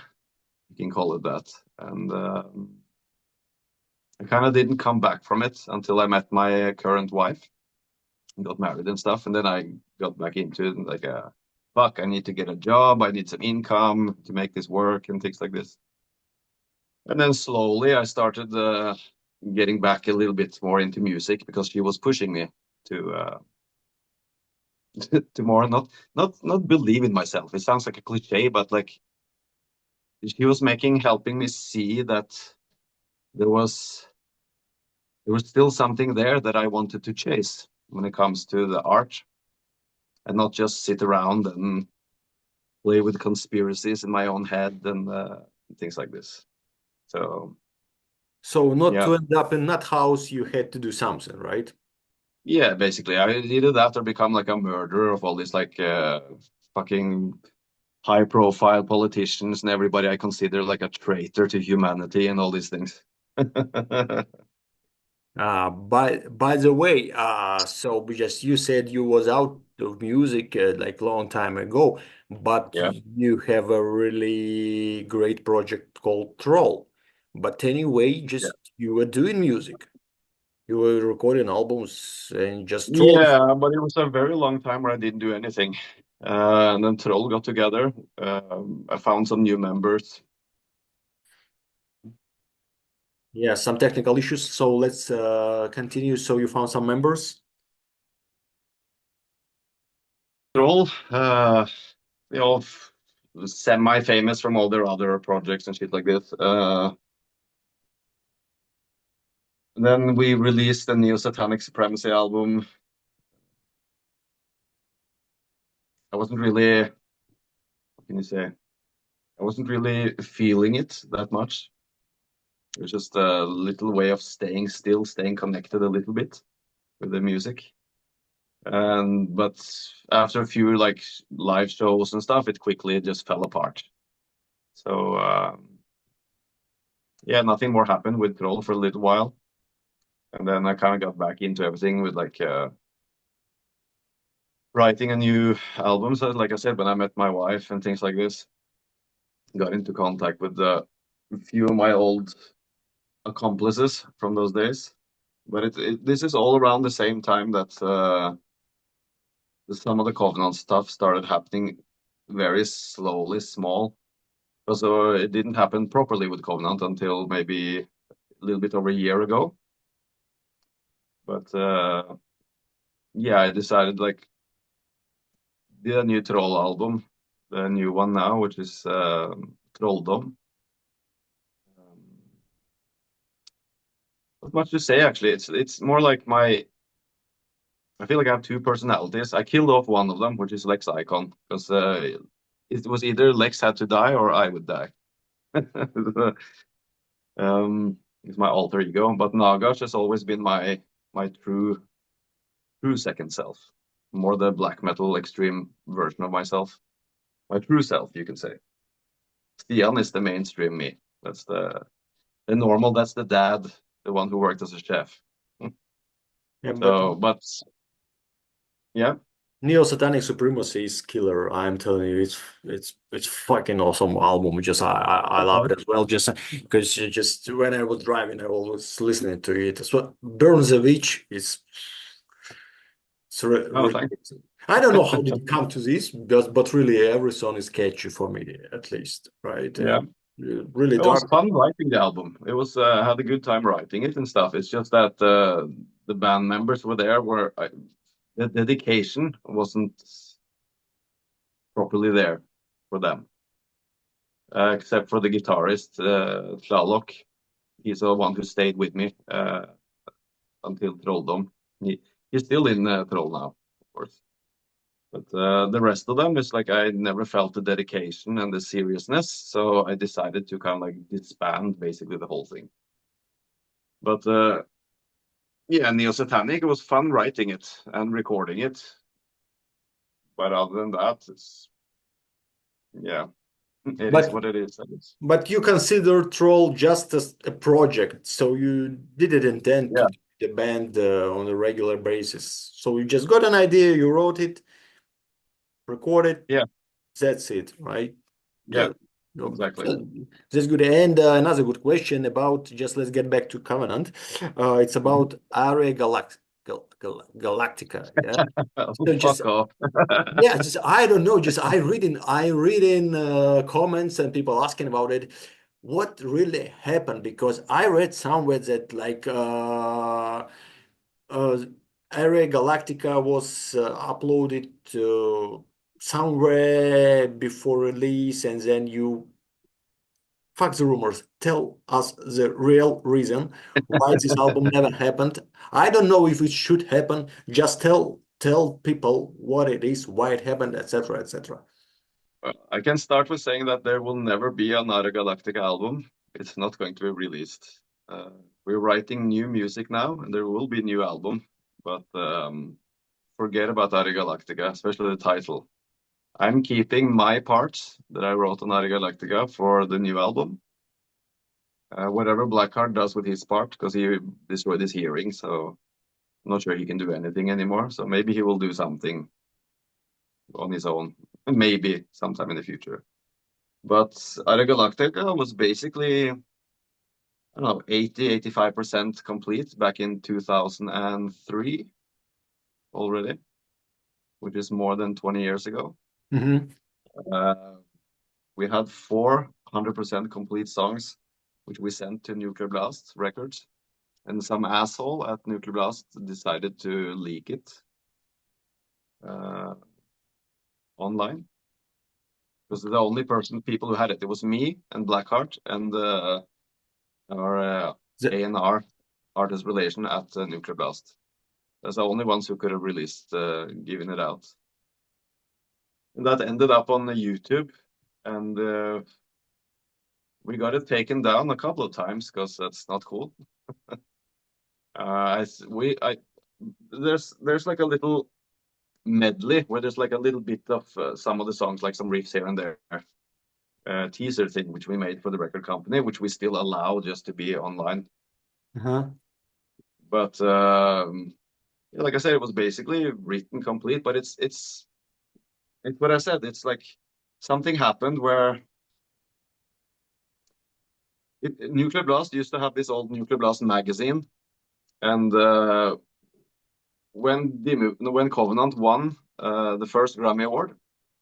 you can call it that. And I kind of didn't come back from it until I met my current wife and got married and stuff. And then I got back into it and like, fuck, I need to get a job. I need some income to make this work and things like this. And then slowly I started getting back a little bit more into music because she was pushing me to to more not believe in myself. It sounds like a cliche, but like she was helping me see that there was there was still something there that I wanted to chase when it comes to the art and not just sit around and play with conspiracies in my own head and things like this. So So not yeah, to end up in that house, you had to do something, right? yeah, basically I either that or become like a murderer of all these like fucking high profile politicians and everybody I consider like a traitor to humanity and all these things. By the way, so because you said you was out of music like long time ago, but Yeah. you have a really great project called Troll. But anyway, Yeah. just you were doing music. You were recording albums and just Troll. Yeah, but it was a very long time where I didn't do anything. And then Troll got together. I found some new members. Yeah, some technical issues. So let's continue. So you found some members. Troll, you know, semi-famous from all their other projects and shit like this. then we released the Neo Satanic Supremacy album. I wasn't really, what can you say? I wasn't really feeling it that much. It was just a little way of staying still, staying connected a little bit with the music. But after a few like live shows and stuff, it quickly just fell apart. So yeah, nothing more happened with Troll for a little while, and then I kind of got back into everything with like writing a new album. So like I said, when I met my wife and things like this, got into contact with a few of my old accomplices from those days. But this is all around the same time that some of the Covenant stuff started happening very slowly, small. Because it didn't happen properly with Covenant until maybe a little bit over a year ago. But yeah, I decided like did a new Troll album, the new one now, which is Trolldom. Not much to say actually. It's more like I feel like I have two personalities. I killed off one of them, which is Lex Icon, because it was either Lex had to die or I would die. It's my alter ego, but Nagash has always been my true second self, more the black metal extreme version of myself, my true self, you can say. Stian is the mainstream me. That's the normal. That's the dad, the one who worked as a chef. Yeah, but So, but yeah, Neo Satanic Supremacy is killer. I'm telling you, it's fucking awesome album. Just I love okay. it as well. Just because just when I was driving, I was listening to it. So Burns the Witch is Oh, thank I don't know how did it come to this, but really every song is catchy for me, at least, right? you. Yeah. Really It was dark. fun writing the album. It was I had a good time writing it and stuff. It's just that the band members were there were the dedication wasn't properly there for them, except for the guitarist Shalok. He's the one who stayed with me until Trolldom. He's still in Troll now, of course. But the rest of them is like I never felt the dedication and the seriousness, so I decided to kind of like disband basically the whole thing. But yeah, Neo Satanic, it was fun writing it and recording it. But other than that, it's yeah, it is But what it is, I guess. but you consider Troll just as a project, so you didn't intend to Yeah, do the band on a regular basis. So you just got an idea, you wrote it, recorded, yeah, that's it, right? yeah, Yeah, no, exactly. that's good. And another good question about just let's get back to Covenant. It's Mhm. about Ara Galactica. Yeah. Oh, So just fuck off. yeah, just I don't know. Just I read in comments and people asking about it. What really happened? Because I read somewhere that like uh, Ara Galactica was uploaded somewhere before release, and then you fuck the rumors. Tell us the real reason why this album never happened. I don't know if it should happen. Just tell people what it is, why it happened, etc., etc. I can start with saying that there will never be an Ara Galactica album. It's not going to be released. Uh, we're writing new music now, and there will be a new album. But forget about Ara Galactica, especially the title. I'm keeping my parts that I wrote on Ara Galactica for the new album. Whatever Blackheart does with his part, because he destroyed his hearing, so I'm not sure he can do anything anymore. So maybe he will do something on his own, maybe sometime in the future. But Ara Galactica was basically, I don't know, 85% complete back in 2003 already, which is more than 20 years ago. Mhm. Uh, we had 400% complete songs, which we sent to Nuclear Blast Records. And some asshole at Nuclear Blast decided to leak it uh, online. Because the only people who had it, it was me and Blackheart and our The, A&R. artist relation at Nuclear Blast. That's the only ones who could have released, given it out. And that ended up on YouTube, and we got it taken down a couple of times because that's not cool. I we I there's like a little medley where there's like a little bit of some of the songs, like some riffs here and there. Teaser thing which we made for the record company, which we still allow just to be online. Uh-huh. But yeah, like I said, it was basically written complete. But it's what I said. It's like something happened where Nuclear Blast used to have this old Nuclear Blast magazine, and when Covenant won the first Grammy Award,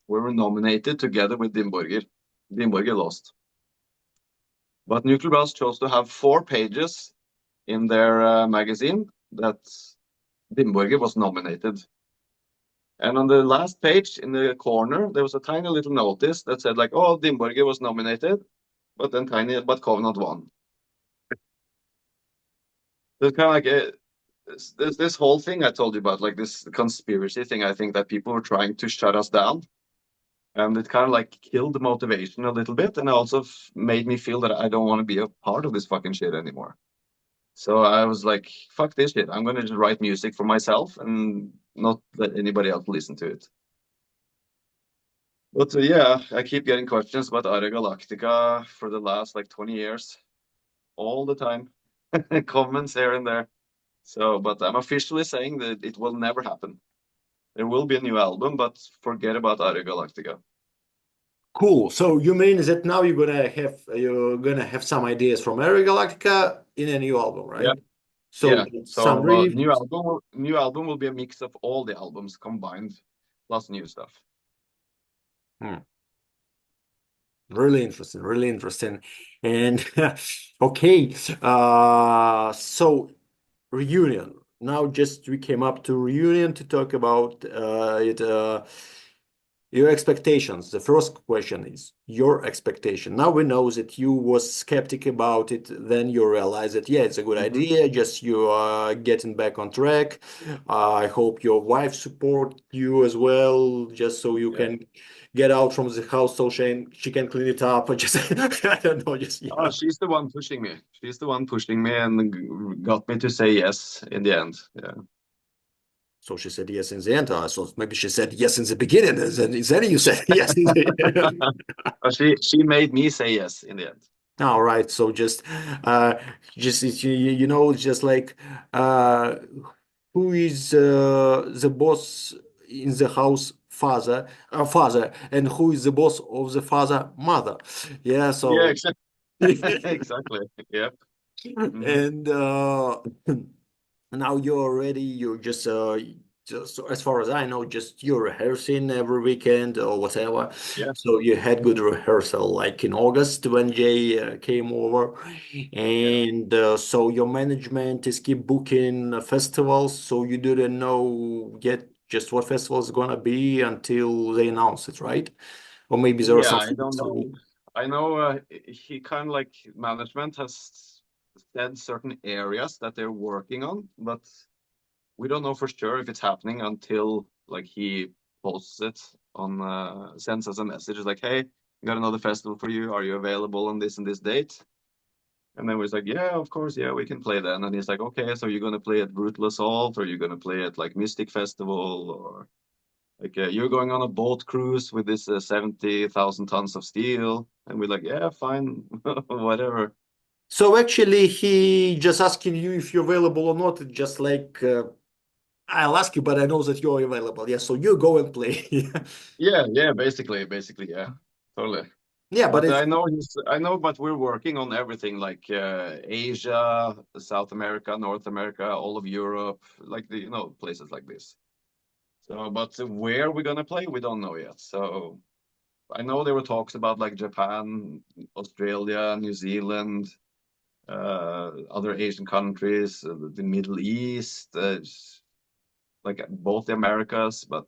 we were nominated together with Dim Borgir. Dim Borgir lost, but Nuclear Blast chose to have 4 pages in their magazine that Dim Borgir was nominated. And on the last page in the corner, there was a tiny little notice that said like, "Oh, Dim Borgir was nominated, but Covenant won." It's kind of like this whole thing I told you about, like this conspiracy thing. I think that people were trying to shut us down, and it kind of like killed the motivation a little bit, and also made me feel that I don't want to be a part of this fucking shit anymore. So I was like, "Fuck this shit! I'm gonna just write music for myself and not let anybody else listen to it." But yeah, I keep getting questions about Ara Galactica for the last like 20 years, all the time, comments here and there. So, but I'm officially saying that it will never happen. There will be a new album, but forget about Ara Galactica. Cool. So you mean that now you're gonna have some ideas from Ara Galactica in a new album, Yeah, right? So yeah. some So riffs. new album will be a mix of all the albums combined, plus new stuff. Hmm. Really interesting, really interesting. And okay, so reunion. Now just we came up to reunion to talk about it. Your expectations. The first question is your expectation. Now we know that you was skeptic about it. Then you realize that yeah, it's a good Hmm. idea. Just you are getting back on track. I hope your wife support you as well, just so you Yeah. can get out from the house so she can clean it up. Or just I don't know. Just Oh, yeah. she's the one pushing me. She's the one pushing me and got me to say yes in the end. Yeah. So she said yes in the end. So maybe she said yes in the beginning, and then you said yes in the end. She made me say yes in the end. All right, so uh, just just like uh, who is the boss in the house, father, and who is the boss of the father, mother? Yeah, Yeah, so exactly. Exactly. Yep. Hmm. and now you're just as far as I know, just you're rehearsing every weekend or whatever. Yeah. So you had good rehearsal like in August when Jay came over, Yeah. and so your management is keep booking festivals, so you didn't know yet just what festival is gonna be until they announce it, right? Or maybe there was Yeah, I something don't else. know. I know he kind of like management has said certain areas that they're working on, but we don't know for sure if it's happening until like he posts it on sends us a message. It's like, hey, got another festival for you. Are you available on this and this date? And then we're like, yeah, of course, yeah, we can play then. And he's like, okay, so you're gonna play at Brutal Assault, or you're gonna play at like Mystic Festival, or like you're going on a boat cruise with this 70,000 tons of steel. And we're like, yeah, fine, whatever. So actually, he just asking you if you're available or not. Just like I'll ask you, but I know that you're available. Yeah, so you go and play. Yeah, yeah, basically, yeah, totally. Yeah, but But it's I know, but we're working on everything like Asia, South America, North America, all of Europe, like the, places like this. So, but where we're gonna play, we don't know yet. So I know there were talks about like Japan, Australia, New Zealand, other Asian countries, the Middle East, like both the Americas, but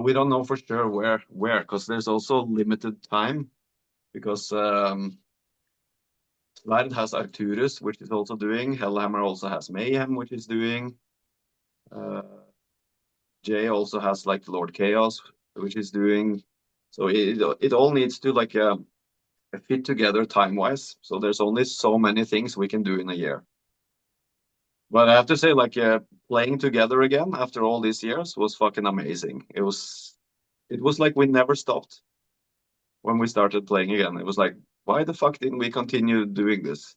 we don't know for sure where because there's also limited time because Sverd has Arcturus, which is also doing. Hellhammer also has Mayhem, which is doing. Uh, Jay also has like Lord Chaos, which is doing. So it all needs to like fit together time-wise. So there's only so many things we can do in a year. But I have to say, like playing together again after all these years was fucking amazing. It was like we never stopped when we started playing again. It was like, why the fuck didn't we continue doing this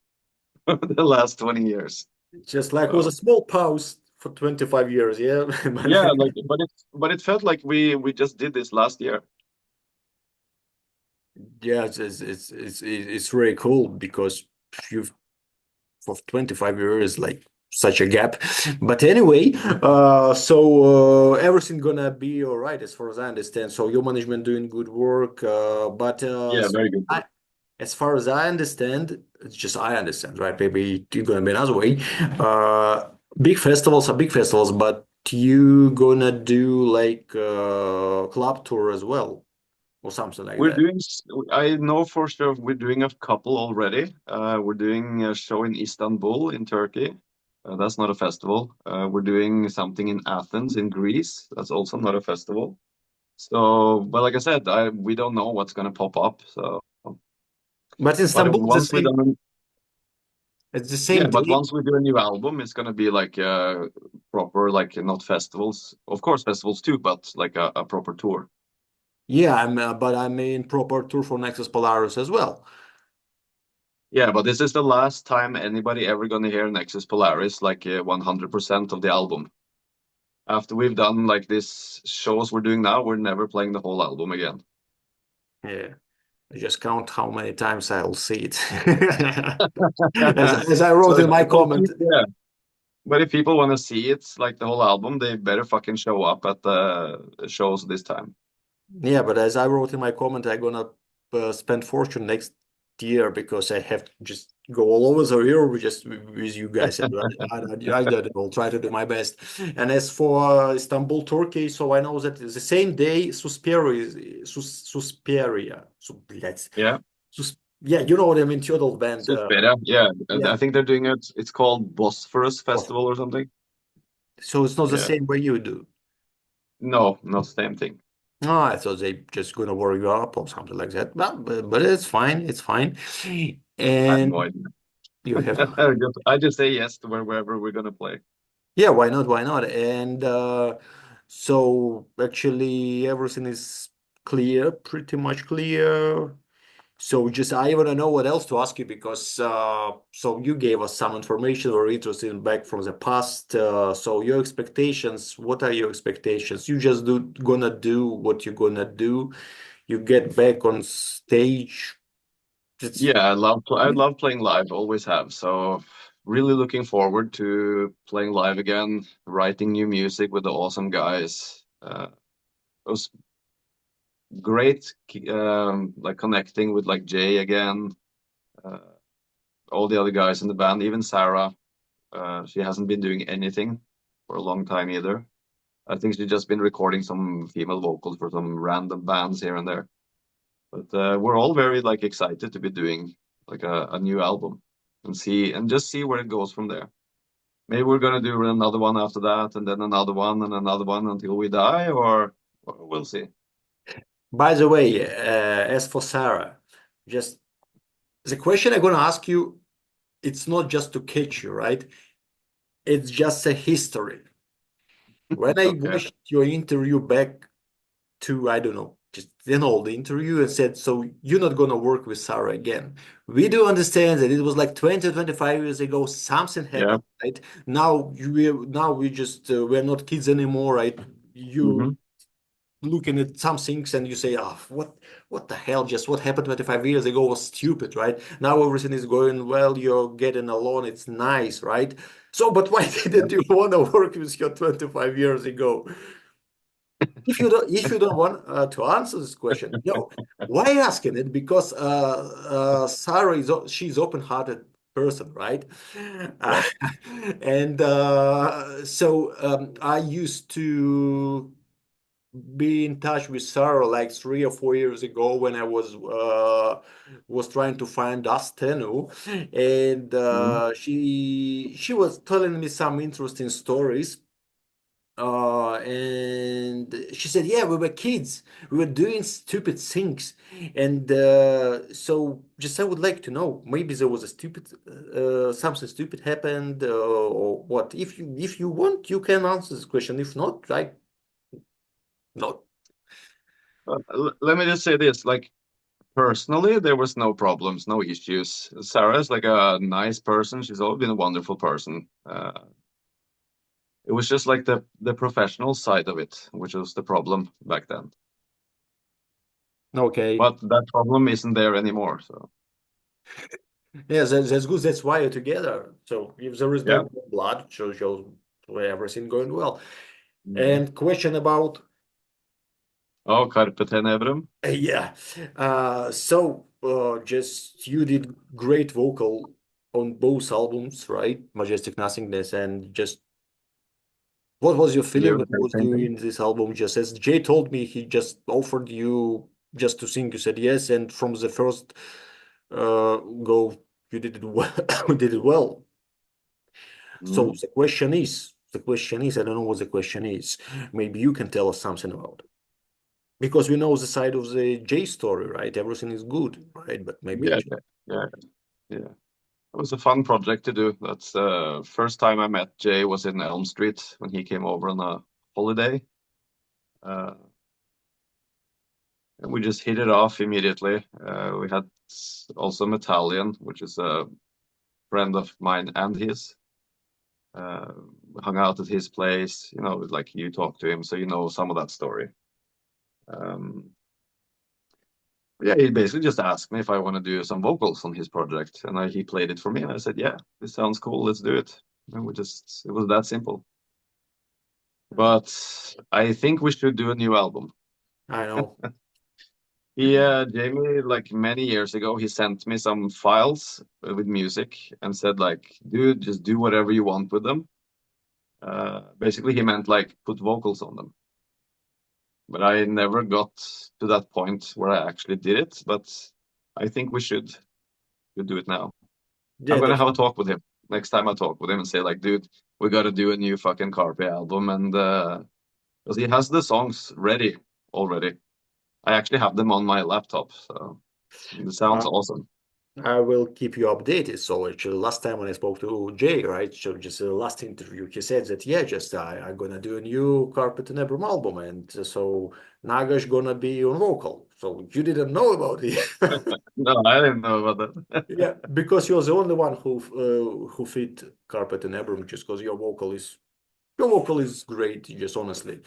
the last 20 years? Just like was So a small pause for 25 years, yeah. yeah, like but it felt like we just did this last year. Yeah, it's really cool because you've for 25 years like such a gap. But anyway, everything gonna be all right as far as I understand. So your management doing good work, but Yeah, very good. as far as I understand, it's just I understand, right? Maybe you're gonna be another way. Uh, Big festivals are big festivals, but you gonna do like club tour as well or something like We're that. doing, I know for sure we're doing a couple already. We're doing a show in Istanbul in Turkey. That's not a festival. We're doing something in Athens in Greece. That's also not a festival. So, but like I said, we don't know what's gonna pop up. So, But but Istanbul, once we done, it's the yeah, same but day. once we do a new album, it's gonna be like proper, like not festivals. Of course, festivals too, but like a proper tour. Yeah, but I'm in proper tour for Nexus Polaris as well. Yeah, but this is the last time anybody ever gonna hear Nexus Polaris like 100% of the album. After we've done like this shows we're doing now, we're never playing the whole album again. Yeah, I just count how many times I'll see it. As I wrote So, in my comment. yeah, but if people want to see it, like the whole album, they better fucking show up at the shows this time. Yeah, but as I wrote in my comment, I'm gonna spend fortune next year because I have to just go all over the Europe just with you guys. And I don't know, I'll try to do my best. And as for Istanbul, Turkey, so I know that the same day Susperia. So let's Yeah, yeah, you know what I mean, Theodore band. Suspiria. Yeah, Yeah. I think they're doing it. It's called Bosphorus Well, Festival or something. so it's not the Yeah, same way you do. no, not the same thing. Oh, I thought they just gonna work you up or something like that. But it's fine. It's fine. I have no And idea. you have no. I just say yes to wherever we're gonna play. Yeah, why not? Why not? And so actually everything is clear, pretty much clear. So just I want to know what else to ask you because so you gave us some information or interesting back from the past. So your expectations, what are your expectations? You just gonna do what you're gonna do. You get back on stage. It's Yeah, I love playing live, always have. So really looking forward to playing live again, writing new music with the awesome guys. It was great, like connecting with like Jay again, uh, all the other guys in the band, even Sarah. She hasn't been doing anything for a long time either. I think she's just been recording some female vocals for some random bands here and there. But we're all very like excited to be doing like a new album and just see where it goes from there. Maybe we're gonna do another one after that, and then another one and another one until we die, or we'll see. by the way, as for Sarah, just the question I'm gonna ask you, it's not just to catch you, right? It's just a history. When I Okay. watched your interview back to, I don't know, just an old interview and said, so you're not gonna work with Sarah again. We do understand that it was like 20, 25 years ago, something Yeah. happened, right? Now we just we're not kids anymore, right? You Hmm. looking at some things and you say, oh, what the hell? Just what happened 25 years ago was stupid, right? Now everything is going well, you're getting along, it's nice, right? So, but why Yeah. didn't you want to work with your 25 years ago? If you don't want to answer this question, no. Why asking it? Because Sarah she's open-hearted person, right? Uh, Yeah. and I used to be in touch with Sarah like 3 or 4 years ago when I was trying to find ASTENNU, and Mhm. she was telling me some interesting stories. And she said, "Yeah, we were kids. We were doing stupid things." And so, just I would like to know, maybe there was a stupid, something stupid happened, or what? If you want, you can answer this question. If not, like, no. Let me just say this, like personally, there was no problems, no issues. Sarah's like a nice person. She's always been a wonderful person. It was just like the professional side of it, which was the problem back then. Okay. But that problem isn't there anymore. So Yeah, that's good. That's why you're together. So if there is yeah. no blood, shows everything going well. Mhm. And question about Oh, Carpe Tenebrum. yeah. Just you did great vocal on both albums, right? Majestic Nothingness, and just what was your They feeling were when you the was same thing. doing this album? Just as Jay told me, he just offered you just to sing. You said yes, and from the first go, you did it well. You did it well. So Mhm. the question is, I don't know what the question is. Maybe you can tell us something about it. Because we know the side of the Jay story, right? Everything is good, right? But maybe Yeah, yeah, yeah, yeah. It was a fun project to do. That's first time I met Jay was in Elm Street when he came over on a holiday. Uh, and we just hit it off immediately. We had also Metallian, which is a friend of mine and his. Uh, hung out at his place, like you talked to him, so you know some of that story. Um, yeah, he basically just asked me if I want to do some vocals on his project, and he played it for me, and I said, "Yeah, this sounds cool. Let's do it." And it was that simple. But I think we should do a new album. I know. Jamie, like many years ago, he sent me some files with music and said, like, dude, just do whatever you want with them. Basically, he meant like put vocals on them. But I never got to that point where I actually did it. But I think we should do it now. I'm Yeah, gonna that's have a talk with him next time I talk with him and say, like, dude, we got to do a new fucking Carpe album, and because he has the songs ready already. I actually have them on my laptop, so it sounds uh, awesome. I will keep you updated. So actually, last time when I spoke to Jay, right? So just the last interview, he said that yeah, just I'm gonna do a new Carpet Tenebrum album, and so Nagash gonna be on vocal. So you didn't know about it. No, I didn't know about that. Yeah, because you're the only one who fit Carpet Tenebrum, just because your vocal is great, just honestly.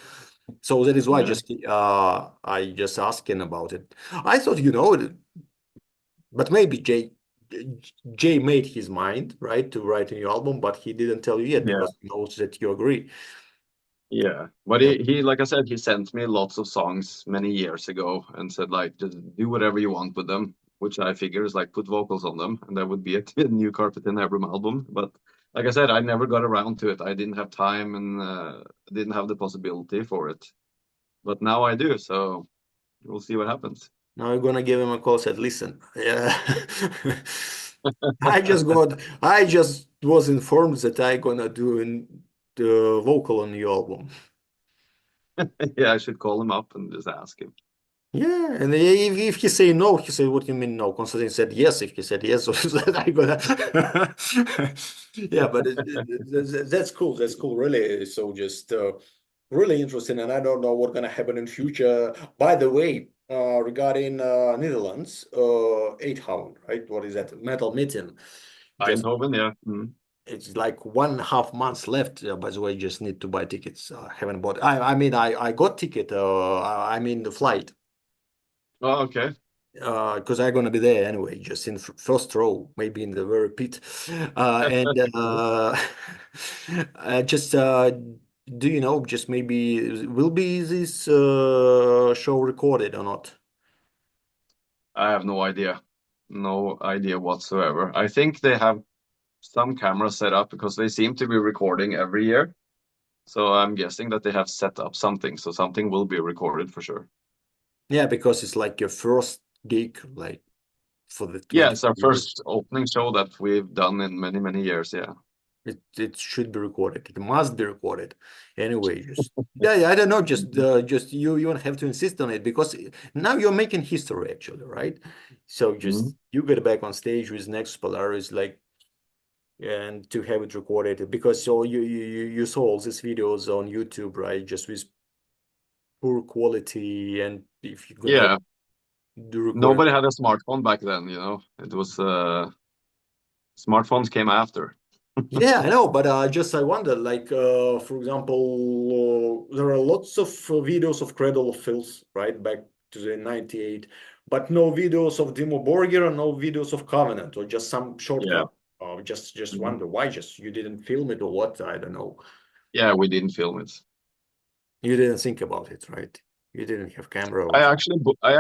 So that is why Yeah, just I just asking about it. I thought you know it, but maybe Jay made his mind, right, to write a new album, but he didn't tell you yet yeah, because he knows that you agree. yeah. But Yeah. he, like I said, he sent me lots of songs many years ago and said, like, just do whatever you want with them, which I figure is like put vocals on them, and that would be a new Carpet in Every album. But like I said, I never got around to it. I didn't have time and didn't have the possibility for it. But now I do, so we'll see what happens. Now you're gonna give him a call, said, listen, yeah. I just was informed that I gonna do the vocal on your album. Yeah, I should call him up and just ask him. Yeah, and if he say no, he said, "What do you mean no?" Constantine said yes. If he said yes, so I gonna. Yeah, but that's cool. That's cool, really. So just really interesting, and I don't know what's gonna happen in future. By the way, regarding Netherlands, 8 Hound, right? What is that? Metal Meeting. Just Eindhoven, yeah. Mhm. it's like 1.5 months left. By the way, just need to buy tickets. Haven't bought. I got ticket. I mean the flight. Oh, okay. Because I'm gonna be there anyway, just in first row, maybe in the very pit. And Cool. just do you know, just maybe will be this show recorded or not? I have no idea. No idea whatsoever. I think they have some cameras set up because they seem to be recording every year. So I'm guessing that they have set up something, so something will be recorded for sure. Yeah, because it's like your first gig, like for the Yeah, 20 it's our years. first opening show that we've done in many, many years. Yeah. It should be recorded. It must be recorded. Anyway, just yeah, I don't know. Just you don't have to insist on it because now you're making history actually, right? So Mhm. just you get back on stage with Nexus Polaris, like, and to have it recorded because so you saw all these videos on YouTube, right? Just with poor quality, and if you're gonna Yeah. do recording. Nobody had a smartphone back then, It was smartphones came after. Yeah, I know, but I wonder, like, for example, there are lots of videos of Cradle of Filth, right, back to the 98, but no videos of Dimmu Borgir and no videos of Covenant, or just some Yeah. shortcut. Just Mhm. wonder why just you didn't film it or what? I don't know. Yeah, we didn't film it. You didn't think about it, right? You didn't have camera or I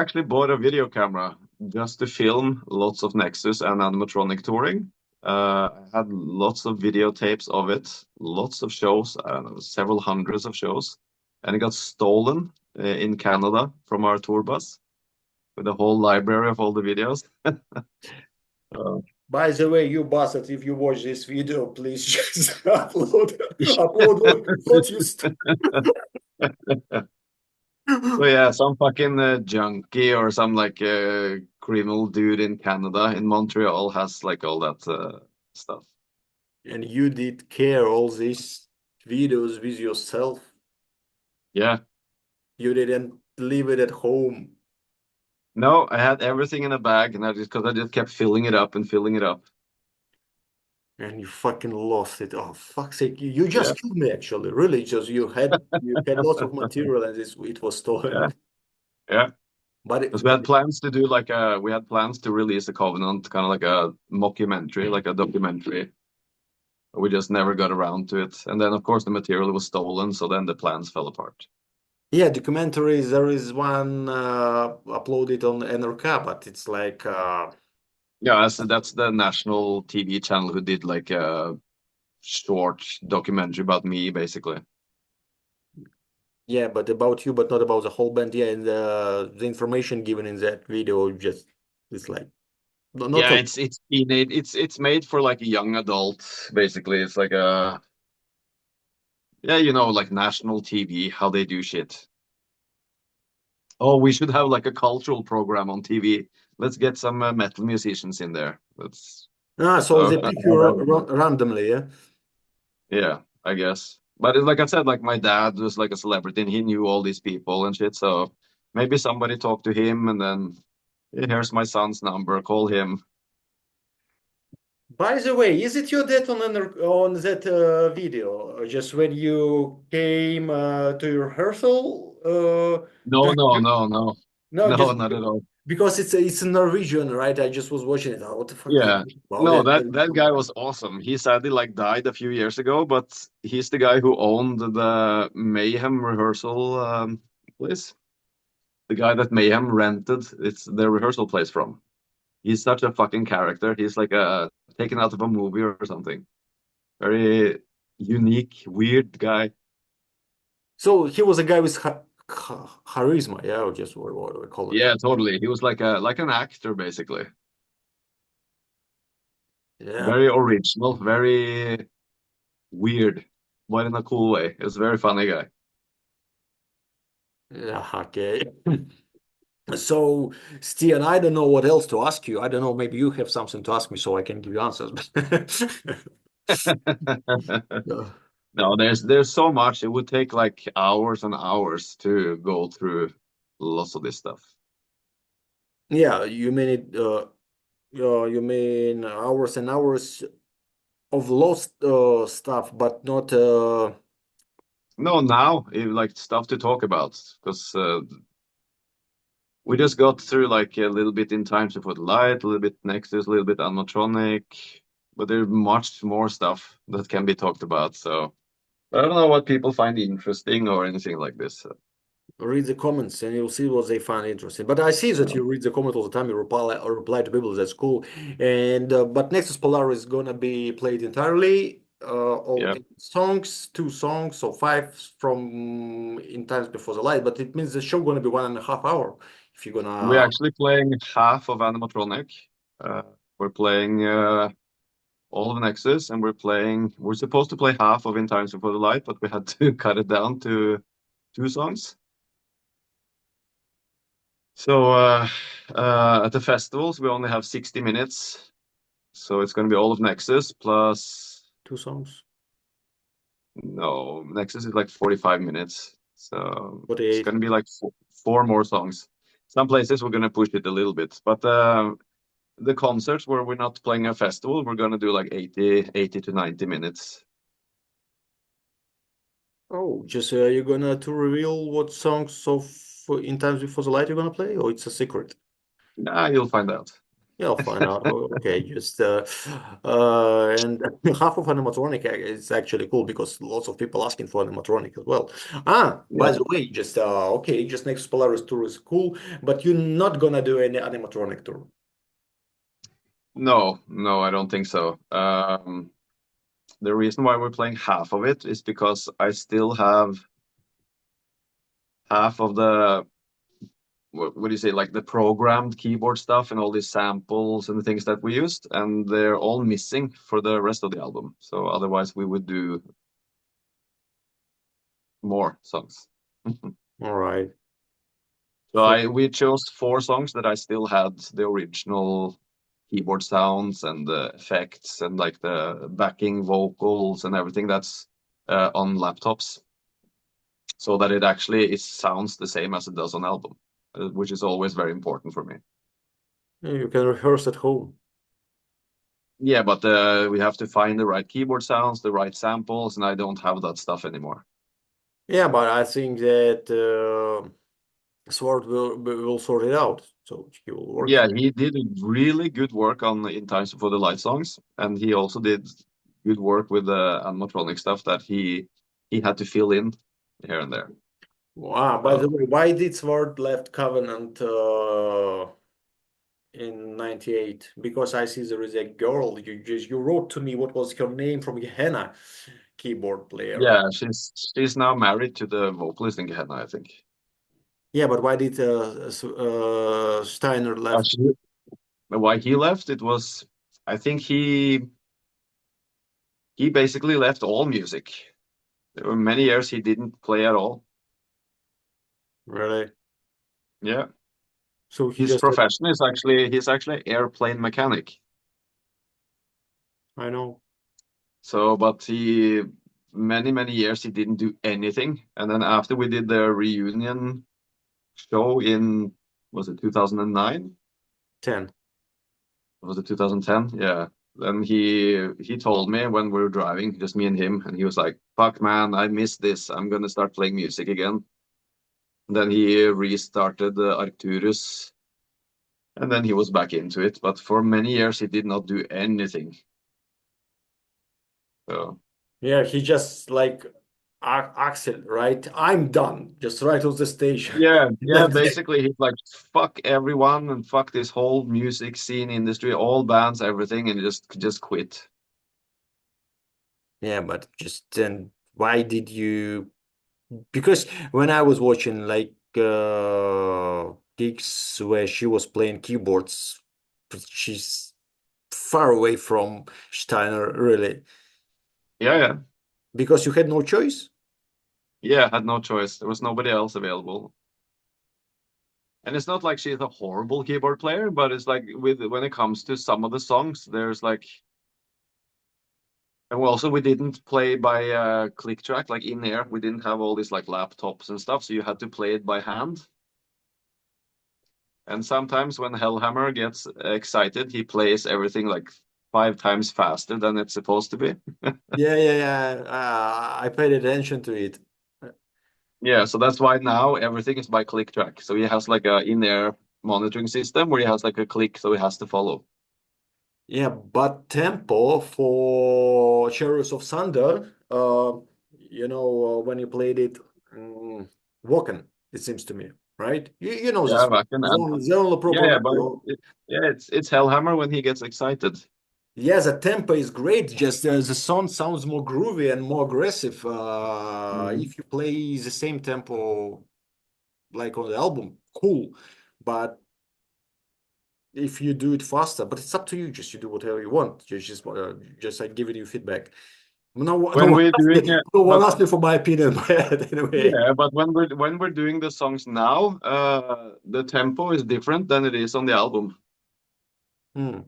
actually bought a video camera just to film lots of Nexus and animatronic touring. I had lots of videotapes of it, lots of shows, several hundreds of shows, and it got stolen in Canada from our tour bus with a whole library of all the videos. Uh, By the way, you bastard, if you watch this video, please just upload what you stole. So yeah, some fucking junkie or some like criminal dude in Canada, in Montreal, has like all that stuff. And you did care all these videos with yourself. Yeah. You didn't leave it at home, No, I had everything in a bag, and I just kept filling it up and filling it up. and you fucking lost it. Oh, fuck's sake. You Yeah, just killed me actually. Really, just you had lots of material and it was stolen. yeah, yeah. But Because it, but we had plans to release a Covenant, kind of like a mockumentary, like a documentary. We just never got around to it. And then of course the material was stolen, so then the plans fell apart. yeah, documentaries, there is one uploaded on NRK, but it's like Yeah, so that's the national TV channel who did like a short documentary about me, basically. yeah, but about you, but not about the whole band. Yeah, and the information given in that video just it's like not Yeah, a it's made for like a young adult, basically. It's like a yeah, like national TV, how they do shit. Oh, we should have like a cultural program on TV. Let's get some metal musicians in there. That's so so they pick you randomly, yeah. yeah, I guess. But it's like I said, like my dad was like a celebrity and he knew all these people and shit. So maybe somebody talked to him and then "Yeah, here's my son's number, call him." By the way, is it your dad on that video? Just when you came to rehearsal? No, no, no, no, No, no, just not at all. because it's in Norwegian, right? I just was watching it. Oh, what the fuck they Yeah. talking about? No, And that guy was awesome. He sadly like died a few years ago, but he's the guy who owned the Mayhem rehearsal place. The guy that Mayhem rented it's their rehearsal place from. He's such a fucking character. He's like a taken out of a movie or something. Very unique, weird guy. so he was a guy with charisma, yeah, or just what do I call it? Yeah, totally. He was like an actor basically. Yeah, Very original, very weird, but in a cool way. He was a very funny guy. yeah, okay. So, Stian, I don't know what else to ask you. I don't know. Maybe you have something to ask me so I can give you answers. Uh, No, there's so much. It would take like hours and hours to go through lots of this stuff. yeah, you mean it? You mean hours and hours of lost stuff, but not. No, now like stuff to talk about because we just got through like a little bit in Times Before the Light, a little bit Nexus, a little bit animatronic, but there's much more stuff that can be talked about. So I don't know what people find interesting or anything like this. Read the comments and you'll see what they find interesting. But I see that Yeah. you read the comment all the time. You reply to people. That's cool. And but Nexus Polaris is gonna be played entirely. all Yeah, eight songs, two songs, so five from In Times Before the Light. But it means the show gonna be 1.5 hours if you're we're gonna. actually playing half of Animatronic. Uh, we're playing all of Nexus, and we're supposed to play half of In Times Before the Light, but we had to cut it down to two songs. So at the festivals, we only have 60 minutes. So it's going to be all of Nexus plus, Two songs, no, Nexus is like 45 minutes. So it's 48. going to be like four more songs. Some places we're going to push it a little bit, but the concerts where we're not playing a festival, we're going to do like 80 to 90 minutes. Oh, just you're gonna to reveal what songs of In Times Before the Light you're gonna play, or it's a secret? Nah, you'll find out. Yeah, I'll find out. Okay, just and half of animatronic is actually cool because lots of people asking for animatronic as well. Ah, by Yeah. the way, just okay, just Nexus Polaris tour is cool, but you're not gonna do any animatronic tour. No, no, I don't think so. The reason why we're playing half of it is because I still have half of the what do you say, like the programmed keyboard stuff and all these samples and the things that we used, and they're all missing for the rest of the album. So otherwise, we would do more songs. All right. So So we chose four songs that I still had the original keyboard sounds and the effects and like the backing vocals and everything that's on laptops, so that it sounds the same as it does on album, which is always very important for me. yeah, you can rehearse at home. Yeah, but we have to find the right keyboard sounds, the right samples, and I don't have that stuff anymore. Yeah, but I think that Sword will sort it out, so he will work Yeah, it. he did really good work on In Times for the Light songs, and he also did good work with the animatronic stuff that he had to fill in here and there. Wow, by the So way, why did Sword left Covenant in 98? Because I see there is a girl. You wrote to me what was her name from Gehenna, keyboard player. yeah, she's now married to the vocalist in Gehenna, I think. Yeah, but why did Steiner left? Actually, why he left, it was I think he basically left all music. There were many years he didn't play at all. Really? Yeah. So he His just said, profession is he's actually airplane mechanic. I know. So, but he many years he didn't do anything. And then after we did the reunion show in, was it 2009? 10. Was it 2010? Yeah. Then he told me when we were driving, just me and him, and he was like, "Fuck man, I missed this. I'm gonna start playing music again." And then he restarted the Arcturus, and then he was back into it. But for many years he did not do anything. So Yeah, he just like Axel, right? I'm done. Just right off the stage. yeah, That's it. basically he's like, fuck everyone and fuck this whole music scene industry, all bands, everything, and just quit. Yeah, but just then why did you? Because when I was watching like gigs where she was playing keyboards, she's far away from Steiner, really. Yeah, yeah. Because you had no choice. Yeah, had no choice. There was nobody else available. And it's not like she's a horrible keyboard player, but it's like with when it comes to some of the songs, there's like, and we didn't play by click track like in air. We didn't have all these like laptops and stuff, so you had to play it by hand. And sometimes when Hellhammer gets excited, he plays everything like 5 times faster than it's supposed to be. Yeah, yeah, yeah. I paid attention to it. Yeah, so that's why now everything is by click track. So he has like a in-air monitoring system where he has like a click, so he has to follow. Yeah, but tempo for Chariots of Thunder, when you played it, Woken, it seems to me, right? You know Yeah, this. back in and The only yeah, proper yeah, way. but it's Hellhammer when he gets excited. Yeah, the tempo is great. Just the song sounds more groovy and more aggressive. Mm. If you play the same tempo like on the album, cool. But if you do it faster, but it's up to you. Just you do whatever you want. Just like giving you feedback. When we're doing it, No one but asked me for my opinion. But anyway, yeah, but when we're doing the songs now, the tempo is different than it is on the album. hmm.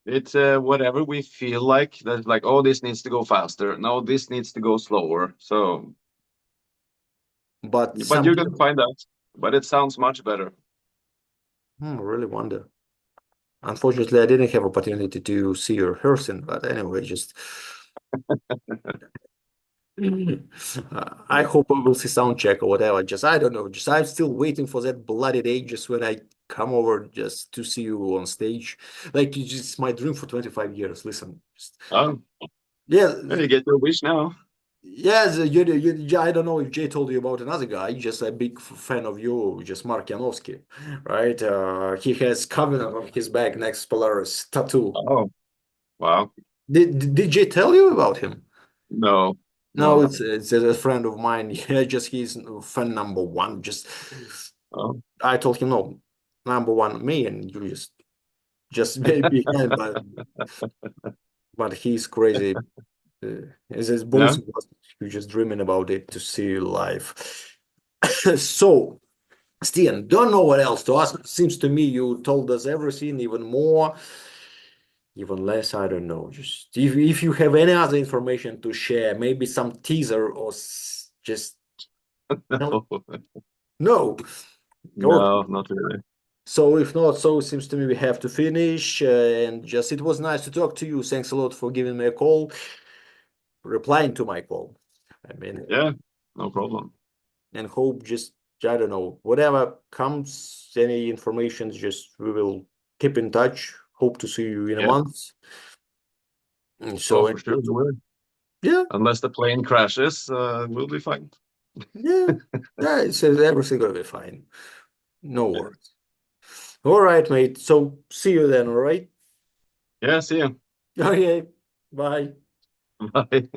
It's whatever we feel like. That's like, oh, this needs to go faster. No, this needs to go slower. So, But but some you're gonna people, find out. But it sounds much better. really wonder. Unfortunately, I didn't have opportunity to see your rehearsing. But anyway, just I Yeah. hope I will see sound check or whatever. Just I don't know. Just I'm still waiting for that bloody day. Just when I come over, just to see you on stage. Like it's just my dream for 25 years. Listen, just, Oh, yeah, yeah, you get your wish now. yes. I don't know if Jay told you about another guy. Just a big fan of you, just Mark Janowski, right? He has Covenant on his back, Nexus Polaris tattoo. Oh, wow. Did Jay tell you about him? No, No, no. it's a friend of mine. Yeah, just he's fan number one. Just Oh, I told him no, number one me, and you just maybe behind, but he's crazy. As his yeah, boys was you just dreaming about it to see you live. So, Stian, don't know what else to ask. Seems to me you told us everything, even more, even less. I don't know. Just if you have any other information to share, maybe some teaser or just no, no. no, Okay. not really. So if not, so it seems to me we have to finish. And just it was nice to talk to you. Thanks a lot for giving me a call, replying to my call. I mean, Yeah, no problem. and hope just I don't know whatever comes, any information, just we will keep in touch. Hope to see you in a Yeah, month. And oh, so for sure, we will. yeah, Unless the plane crashes, we'll be fine. yeah, yeah. It says everything gonna be fine. No Yeah, worries. All right, mate. So see you then. All right. yeah, see you. Okay. Bye. Bye.